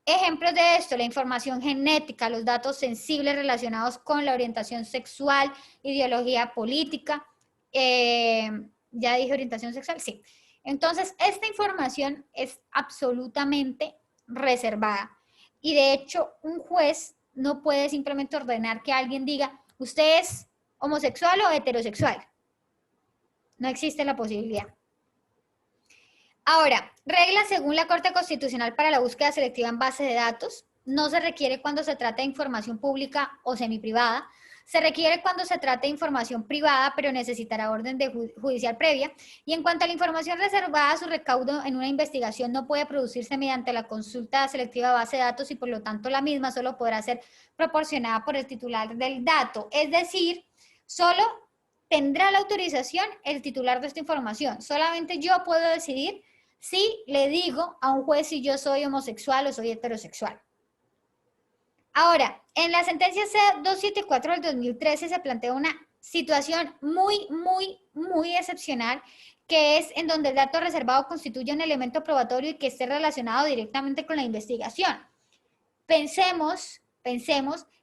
Ejemplos de esto: la información genética, los datos sensibles relacionados con la orientación sexual, ideología política, ya dije orientación sexual, sí. Entonces, esta información es absolutamente reservada. Y de hecho, un juez no puede simplemente ordenar que alguien diga, usted es homosexual o heterosexual. No existe la posibilidad. Ahora, reglas según la Corte Constitucional para la búsqueda selectiva en base de datos. No se requiere cuando se trata de información pública o semiprivada. Se requiere cuando se trata de información privada, pero necesitará orden judicial previa. Y en cuanto a la información reservada, su recaudo en una investigación no puede producirse mediante la consulta selectiva de base de datos y por lo tanto la misma solo podrá ser proporcionada por el titular del dato. Es decir, solo tendrá la autorización el titular de esta información. Solamente yo puedo decidir si le digo a un juez si yo soy homosexual o soy heterosexual. Ahora, en la sentencia C-274 del 2013 se plantea una situación muy excepcional, que es en donde el dato reservado constituye un elemento probatorio y que esté relacionado directamente con la investigación. Pensemos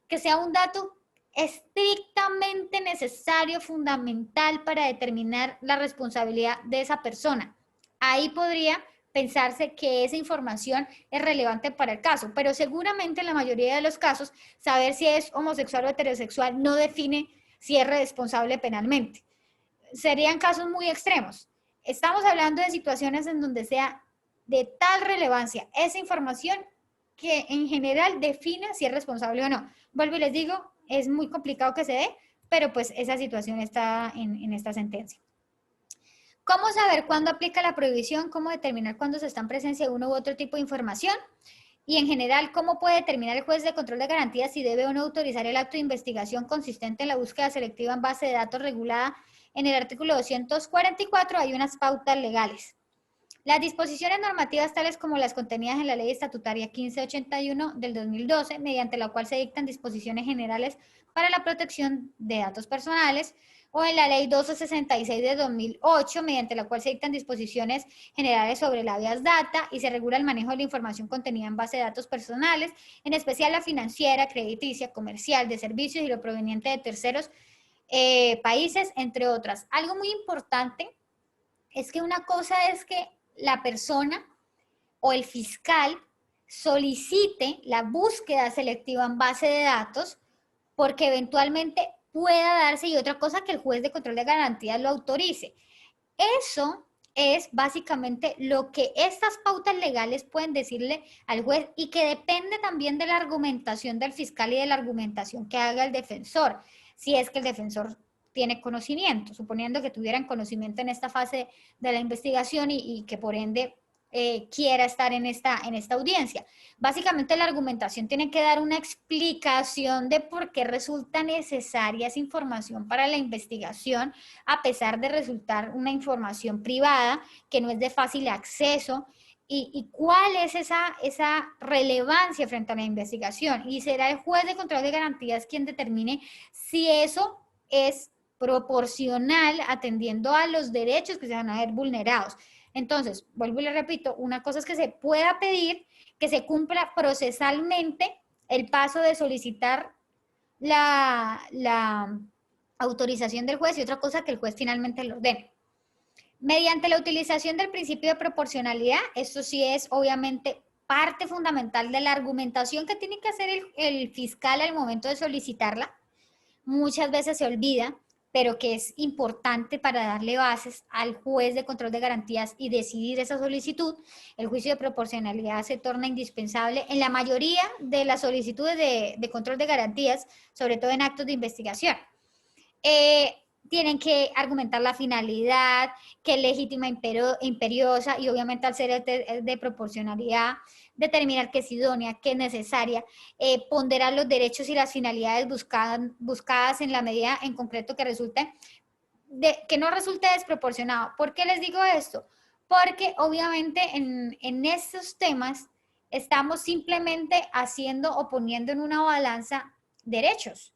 que sea un dato estrictamente necesario, fundamental para determinar la responsabilidad de esa persona. Ahí podría pensarse que esa información es relevante para el caso, pero seguramente en la mayoría de los casos, saber si es homosexual o heterosexual no define si es responsable penalmente. Serían casos muy extremos. Estamos hablando de situaciones en donde sea de tal relevancia esa información que en general define si es responsable o no. Vuelvo y les digo, es muy complicado que se dé, pero pues esa situación está en esta sentencia. ¿Cómo saber cuándo aplica la prohibición? ¿Cómo determinar cuándo se está en presencia de uno u otro tipo de información? Y en general, ¿cómo puede determinar el juez de control de garantías si debe o no autorizar el acto de investigación consistente en la búsqueda selectiva en base de datos regulada en el artículo 244? Hay unas pautas legales. Las disposiciones normativas tales como las contenidas en la Ley Estatutaria 1581 del 2012, mediante la cual se dictan disposiciones generales para la protección de datos personales, o en la Ley 1266 de 2008, mediante la cual se dictan disposiciones generales sobre la habeas data y se regula el manejo de la información contenida en base de datos personales, en especial la financiera, crediticia, comercial, de servicios y lo proveniente de terceros países, entre otras. Algo muy importante es que una cosa es que la persona o el fiscal solicite la búsqueda selectiva en base de datos porque eventualmente pueda darse, y otra cosa que el juez de control de garantías lo autorice. Eso es básicamente lo que estas pautas legales pueden decirle al juez y que depende también de la argumentación del fiscal y de la argumentación que haga el defensor, si es que el defensor tiene conocimiento, suponiendo que tuvieran conocimiento en esta fase de la investigación y que por ende quiera estar en esta audiencia. Básicamente la argumentación tiene que dar una explicación de por qué resulta necesaria esa información para la investigación, a pesar de resultar una información privada que no es de fácil acceso, y cuál es esa relevancia frente a la investigación. Y será el juez de control de garantías quien determine si eso es proporcional atendiendo a los derechos que se van a ver vulnerados. Entonces, vuelvo y le repito, una cosa es que se pueda pedir que se cumpla procesalmente el paso de solicitar la autorización del juez, y otra cosa que el juez finalmente lo ordene. Mediante la utilización del principio de proporcionalidad, esto sí es obviamente parte fundamental de la argumentación que tiene que hacer el fiscal al momento de solicitarla. Muchas veces se olvida, pero que es importante para darle bases al juez de control de garantías y decidir esa solicitud, el juicio de proporcionalidad se torna indispensable en la mayoría de las solicitudes de control de garantías, sobre todo en actos de investigación. Eh, Tienen que argumentar la finalidad, que es legítima imperiosa, y obviamente al ser de proporcionalidad, determinar que es idónea, que es necesaria, ponderar los derechos y las finalidades buscadas en la medida en concreto que resulte, que no resulte desproporcionado. ¿Por qué les digo esto? Porque obviamente en estos temas estamos simplemente haciendo o poniendo en una balanza derechos.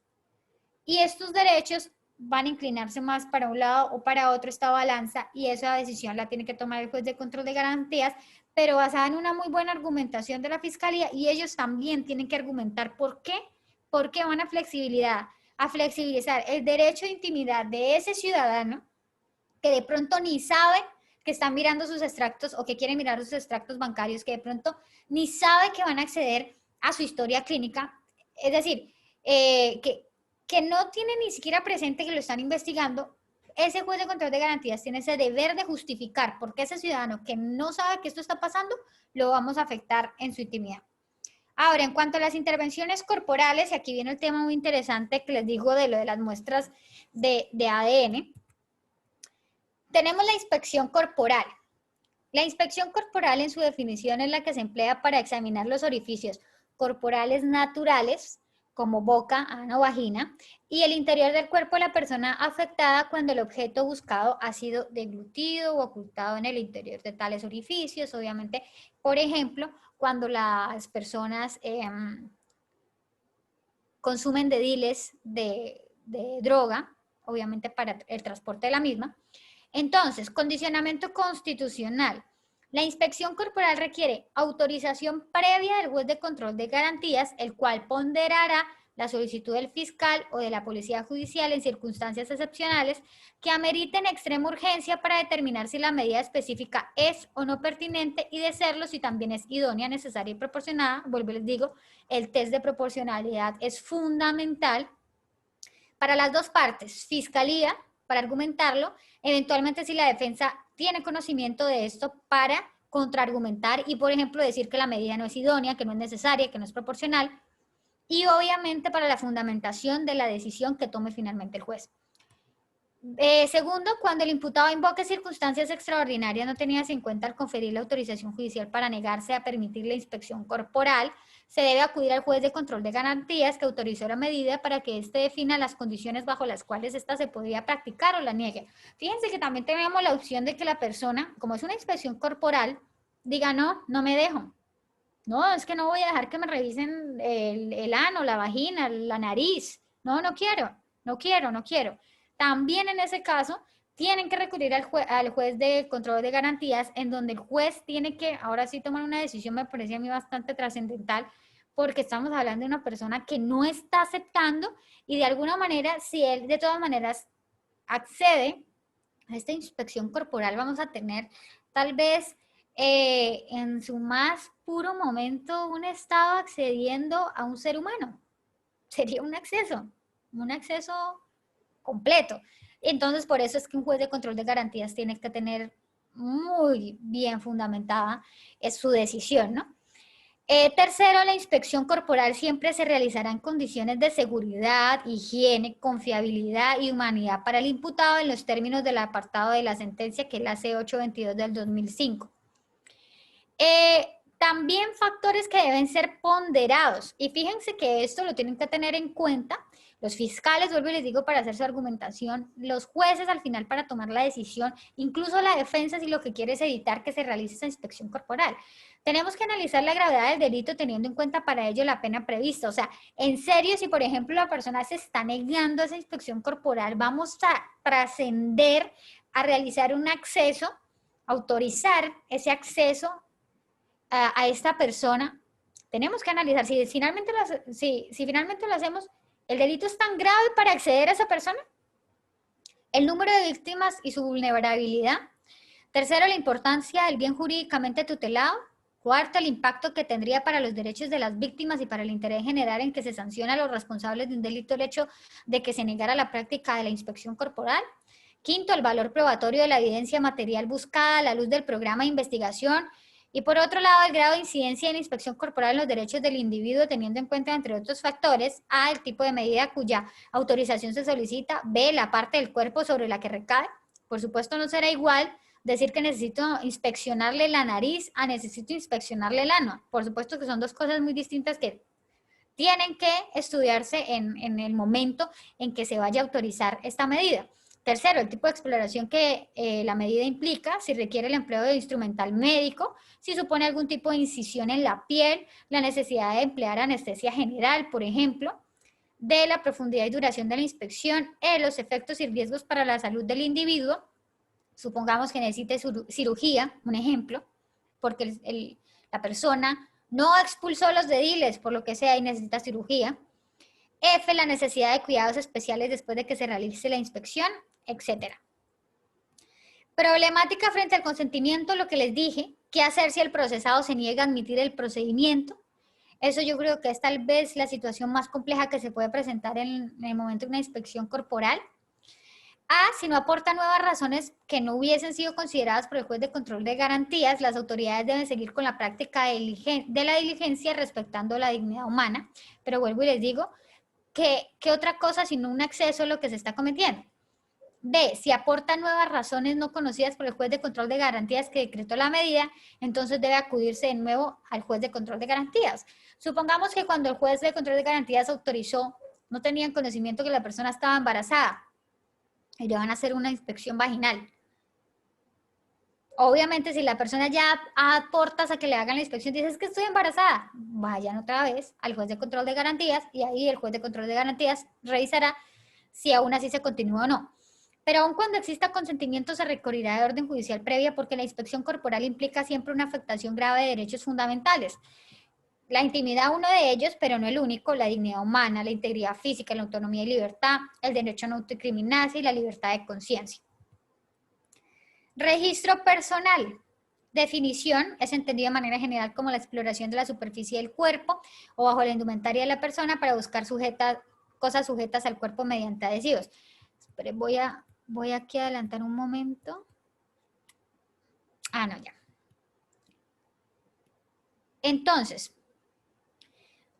Y estos derechos van a inclinarse más para un lado o para otro esta balanza, y esa decisión la tiene que tomar el juez de control de garantías, pero basada en una muy buena argumentación de la fiscalía, y ellos también tienen que argumentar por qué van a flexibilizar el derecho de intimidad de ese ciudadano que de pronto ni sabe que están mirando sus extractos o que quiere mirar sus extractos bancarios, que de pronto ni sabe que van a acceder a su historia clínica, es decir, que no tiene ni siquiera presente que lo están investigando. Ese juez de control de garantías tiene ese deber de justificar por qué ese ciudadano que no sabe que esto está pasando, lo vamos a afectar en su intimidad. Ahora, en cuanto a las intervenciones corporales, y aquí viene el tema muy interesante que les digo de lo de las muestras de ADN, tenemos la inspección corporal. La inspección corporal en su definición es la que se emplea para examinar los orificios corporales naturales, como boca, ano, vagina, y el interior del cuerpo de la persona afectada cuando el objeto buscado ha sido deglutido o ocultado en el interior de tales orificios. Obviamente, por ejemplo, cuando las personas consumen dediles de droga, obviamente para el transporte de la misma. Entonces, condicionamiento constitucional. La inspección corporal requiere autorización previa del juez de control de garantías, el cual ponderará la solicitud del fiscal o de la policía judicial en circunstancias excepcionales que ameriten extrema urgencia para determinar si la medida específica es o no pertinente, y de serlo, si también es idónea, necesaria y proporcionada. Vuelvo y les digo, el test de proporcionalidad es fundamental para las dos partes, fiscalía para argumentarlo, eventualmente si la defensa tiene conocimiento de esto para contraargumentar y, por ejemplo, decir que la medida no es idónea, que no es necesaria, que no es proporcional, y obviamente para la fundamentación de la decisión que tome finalmente el juez. Segundo, cuando el imputado invoque circunstancias extraordinarias no tenidas en cuenta al conferir la autorización judicial para negarse a permitir la inspección corporal, se debe acudir al juez de control de garantías que autorizó la medida para que éste defina las condiciones bajo las cuales ésta se podría practicar o la niegue. Fíjense que también tenemos la opción de que la persona, como es una inspección corporal, diga no, no me dejo. No, es que no voy a dejar que me revisen el ano, la vagina, la nariz. No, no quiero, no quiero, no quiero. También en ese caso tienen que recurrir al juez de control de garantías, en donde el juez tiene que, ahora sí, tomar una decisión. Me parece a mí bastante trascendental, porque estamos hablando de una persona que no está aceptando, y de alguna manera, si él de todas maneras accede a esta inspección corporal, vamos a tener tal vez en su más puro momento un estado accediendo a un ser humano. Sería un acceso completo. Entonces, por eso es que un juez de control de garantías tiene que tener muy bien fundamentada su decisión, ¿no? Tercero, la inspección corporal siempre se realizará en condiciones de seguridad, higiene, confiabilidad y humanidad para el imputado, en los términos del apartado de la sentencia, que es la C822 del 2005. También factores que deben ser ponderados, y fíjense que esto lo tienen que tener en cuenta los fiscales, vuelvo y les digo, para hacer su argumentación, los jueces al final para tomar la decisión, incluso la defensa si lo que quiere es evitar que se realice esa inspección corporal. Tenemos que analizar la gravedad del delito teniendo en cuenta para ello la pena prevista. O sea, en serio, si por ejemplo la persona se está negando a esa inspección corporal, vamos a trascender a realizar un acceso, autorizar ese acceso a esta persona. Tenemos que analizar si finalmente lo hacemos. ¿El delito es tan grave para acceder a esa persona? El número de víctimas y su vulnerabilidad. Tercero, la importancia del bien jurídicamente tutelado. Cuarto, el impacto que tendría para los derechos de las víctimas y para el interés general en que se sanciona a los responsables de un delito el hecho de que se negara la práctica de la inspección corporal. Quinto, el valor probatorio de la evidencia material buscada a la luz del programa de investigación. Y por otro lado, el grado de incidencia de la inspección corporal en los derechos del individuo, teniendo en cuenta, entre otros factores, A, el tipo de medida cuya autorización se solicita, B, la parte del cuerpo sobre la que recae. Por supuesto, no será igual decir que necesito inspeccionarle la nariz a necesito inspeccionarle el ano. Por supuesto que son dos cosas muy distintas que tienen que estudiarse en el momento en que se vaya a autorizar esta medida. Tercero, el tipo de exploración que la medida implica, si requiere el empleo de instrumental médico, si supone algún tipo de incisión en la piel, la necesidad de emplear anestesia general, por ejemplo, de la profundidad y duración de la inspección, los efectos y riesgos para la salud del individuo, supongamos que necesite cirugía, un ejemplo, porque la persona no expulsó los dediles, por lo que sea, y necesita cirugía. F, la necesidad de cuidados especiales después de que se realice la inspección, etc. Problemática frente al consentimiento, lo que les dije, ¿qué hacer si el procesado se niega a admitir el procedimiento? Eso yo creo que es tal vez la situación más compleja que se puede presentar en el momento de una inspección corporal. A, si no aporta nuevas razones que no hubiesen sido consideradas por el juez de control de garantías, las autoridades deben seguir con la práctica de la diligencia respetando la dignidad humana. Pero vuelvo y les digo, ¿qué otra cosa sino un exceso es lo que se está cometiendo? B, si aporta nuevas razones no conocidas por el juez de control de garantías que decretó la medida, entonces debe acudirse de nuevo al juez de control de garantías. Supongamos que cuando el juez de control de garantías autorizó, no tenían conocimiento que la persona estaba embarazada y le van a hacer una inspección vaginal. Obviamente, si la persona ya aportas a que le hagan la inspección, dices que estoy embarazada, vayan otra vez al juez de control de garantías y ahí el juez de control de garantías revisará si aún así se continúa o no. Pero aun cuando exista consentimiento, se requerirá de orden judicial previa porque la inspección corporal implica siempre una afectación grave de derechos fundamentales. La intimidad, uno de ellos, pero no el único, la dignidad humana, la integridad física, la autonomía y libertad, el derecho a no autoincriminarse y la libertad de conciencia. Registro personal. Definición es entendido de manera general como la exploración de la superficie del cuerpo o bajo la indumentaria de la persona para buscar cosas sujetas al cuerpo mediante adhesivos. Espere, voy aquí a adelantar un momento. No, ya. Entonces,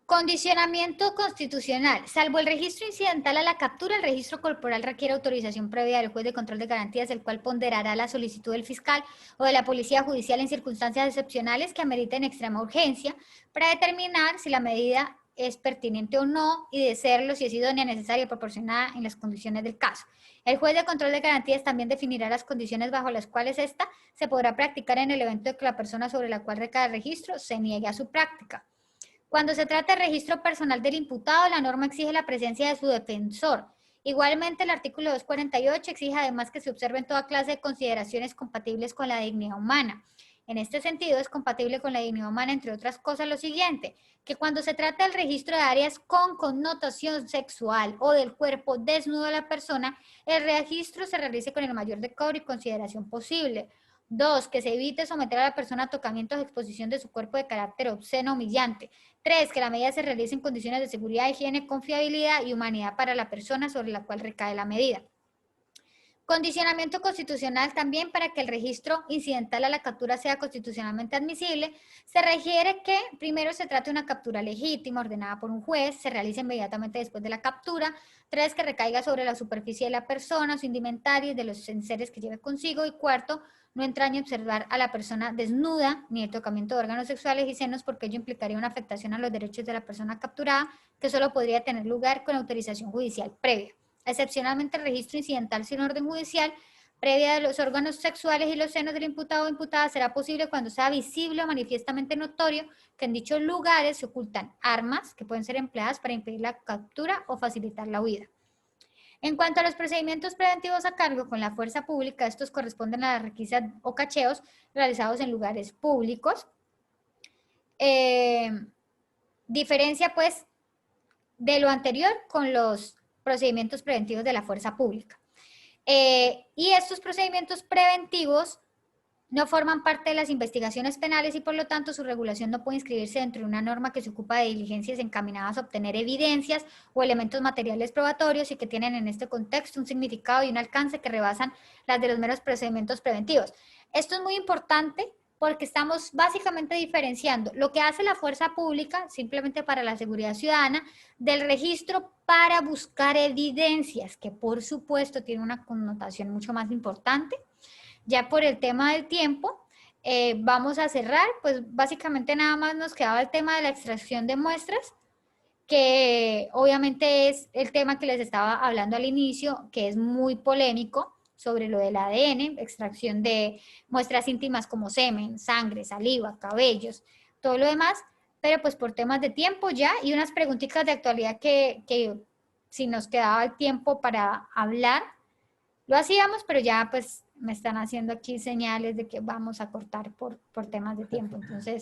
condicionamiento constitucional. Salvo el registro incidental a la captura, el registro corporal requiere autorización previa del juez de control de garantías, el cual ponderará la solicitud del fiscal o de la policía judicial en circunstancias excepcionales que ameriten extrema urgencia para determinar si la medida es pertinente o no y de serlo, si es idónea, necesaria y proporcionada en las condiciones del caso. El juez de control de garantías también definirá las condiciones bajo las cuales ésta se podrá practicar en el evento de que la persona sobre la cual recae el registro se niegue a su práctica. Cuando se trata de registro personal del imputado, la norma exige la presencia de su defensor. Igualmente, el artículo 248 exige además que se observen toda clase de consideraciones compatibles con la dignidad humana. En este sentido, es compatible con la dignidad humana, entre otras cosas, lo siguiente, que cuando se trata del registro de áreas con connotación sexual o del cuerpo desnudo de la persona, el registro se realice con el mayor decoro y consideración posible. 2, que se evite someter a la persona a tocamientos o exposición de su cuerpo de carácter obsceno o humillante. 3, que la medida se realice en condiciones de seguridad, higiene, confiabilidad y humanidad para la persona sobre la cual recae la medida. Condicionamiento constitucional también para que el registro incidental a la captura sea constitucionalmente admisible, se requiere que primero se trate de una captura legítima, ordenada por un juez, se realice inmediatamente después de la captura. 3, que recaiga sobre la superficie de la persona, su indumentaria y de los enseres que lleve consigo. Y 4, no entrañe observar a la persona desnuda ni el tocamiento de órganos sexuales y senos, porque ello implicaría una afectación a los derechos de la persona capturada que solo podría tener lugar con autorización judicial previa. Excepcionalmente, el registro incidental sin orden judicial previa de los órganos sexuales y los senos del imputado o imputada será posible cuando sea visible o manifiestamente notorio que en dichos lugares se ocultan armas que pueden ser empleadas para impedir la captura o facilitar la huida. En cuanto a los procedimientos preventivos a cargo con la fuerza pública, estos corresponden a las requisas o cacheos realizados en lugares públicos. Diferencia, pues, de lo anterior con los procedimientos preventivos de la fuerza pública. Y estos procedimientos preventivos no forman parte de las investigaciones penales y por lo tanto su regulación no puede inscribirse dentro de una norma que se ocupa de diligencias encaminadas a obtener evidencias o elementos materiales probatorios y que tienen en este contexto un significado y un alcance que rebasan las de los meros procedimientos preventivos. Esto es muy importante porque estamos básicamente diferenciando lo que hace la fuerza pública, simplemente para la seguridad ciudadana, del registro para buscar evidencias, que por supuesto tiene una connotación mucho más importante. Ya por el tema del tiempo, vamos a cerrar, pues básicamente nada más nos quedaba el tema de la extracción de muestras, que obviamente es el tema que les estaba hablando al inicio, que es muy polémico sobre lo del ADN, extracción de muestras íntimas como semen, sangre, saliva, cabellos, todo lo demás, pero pues por temas de tiempo ya, y unas preguntitas de actualidad que si nos quedaba el tiempo para hablar, lo hacíamos, pero ya pues me están haciendo aquí señales de que vamos a cortar por temas de tiempo. Entonces,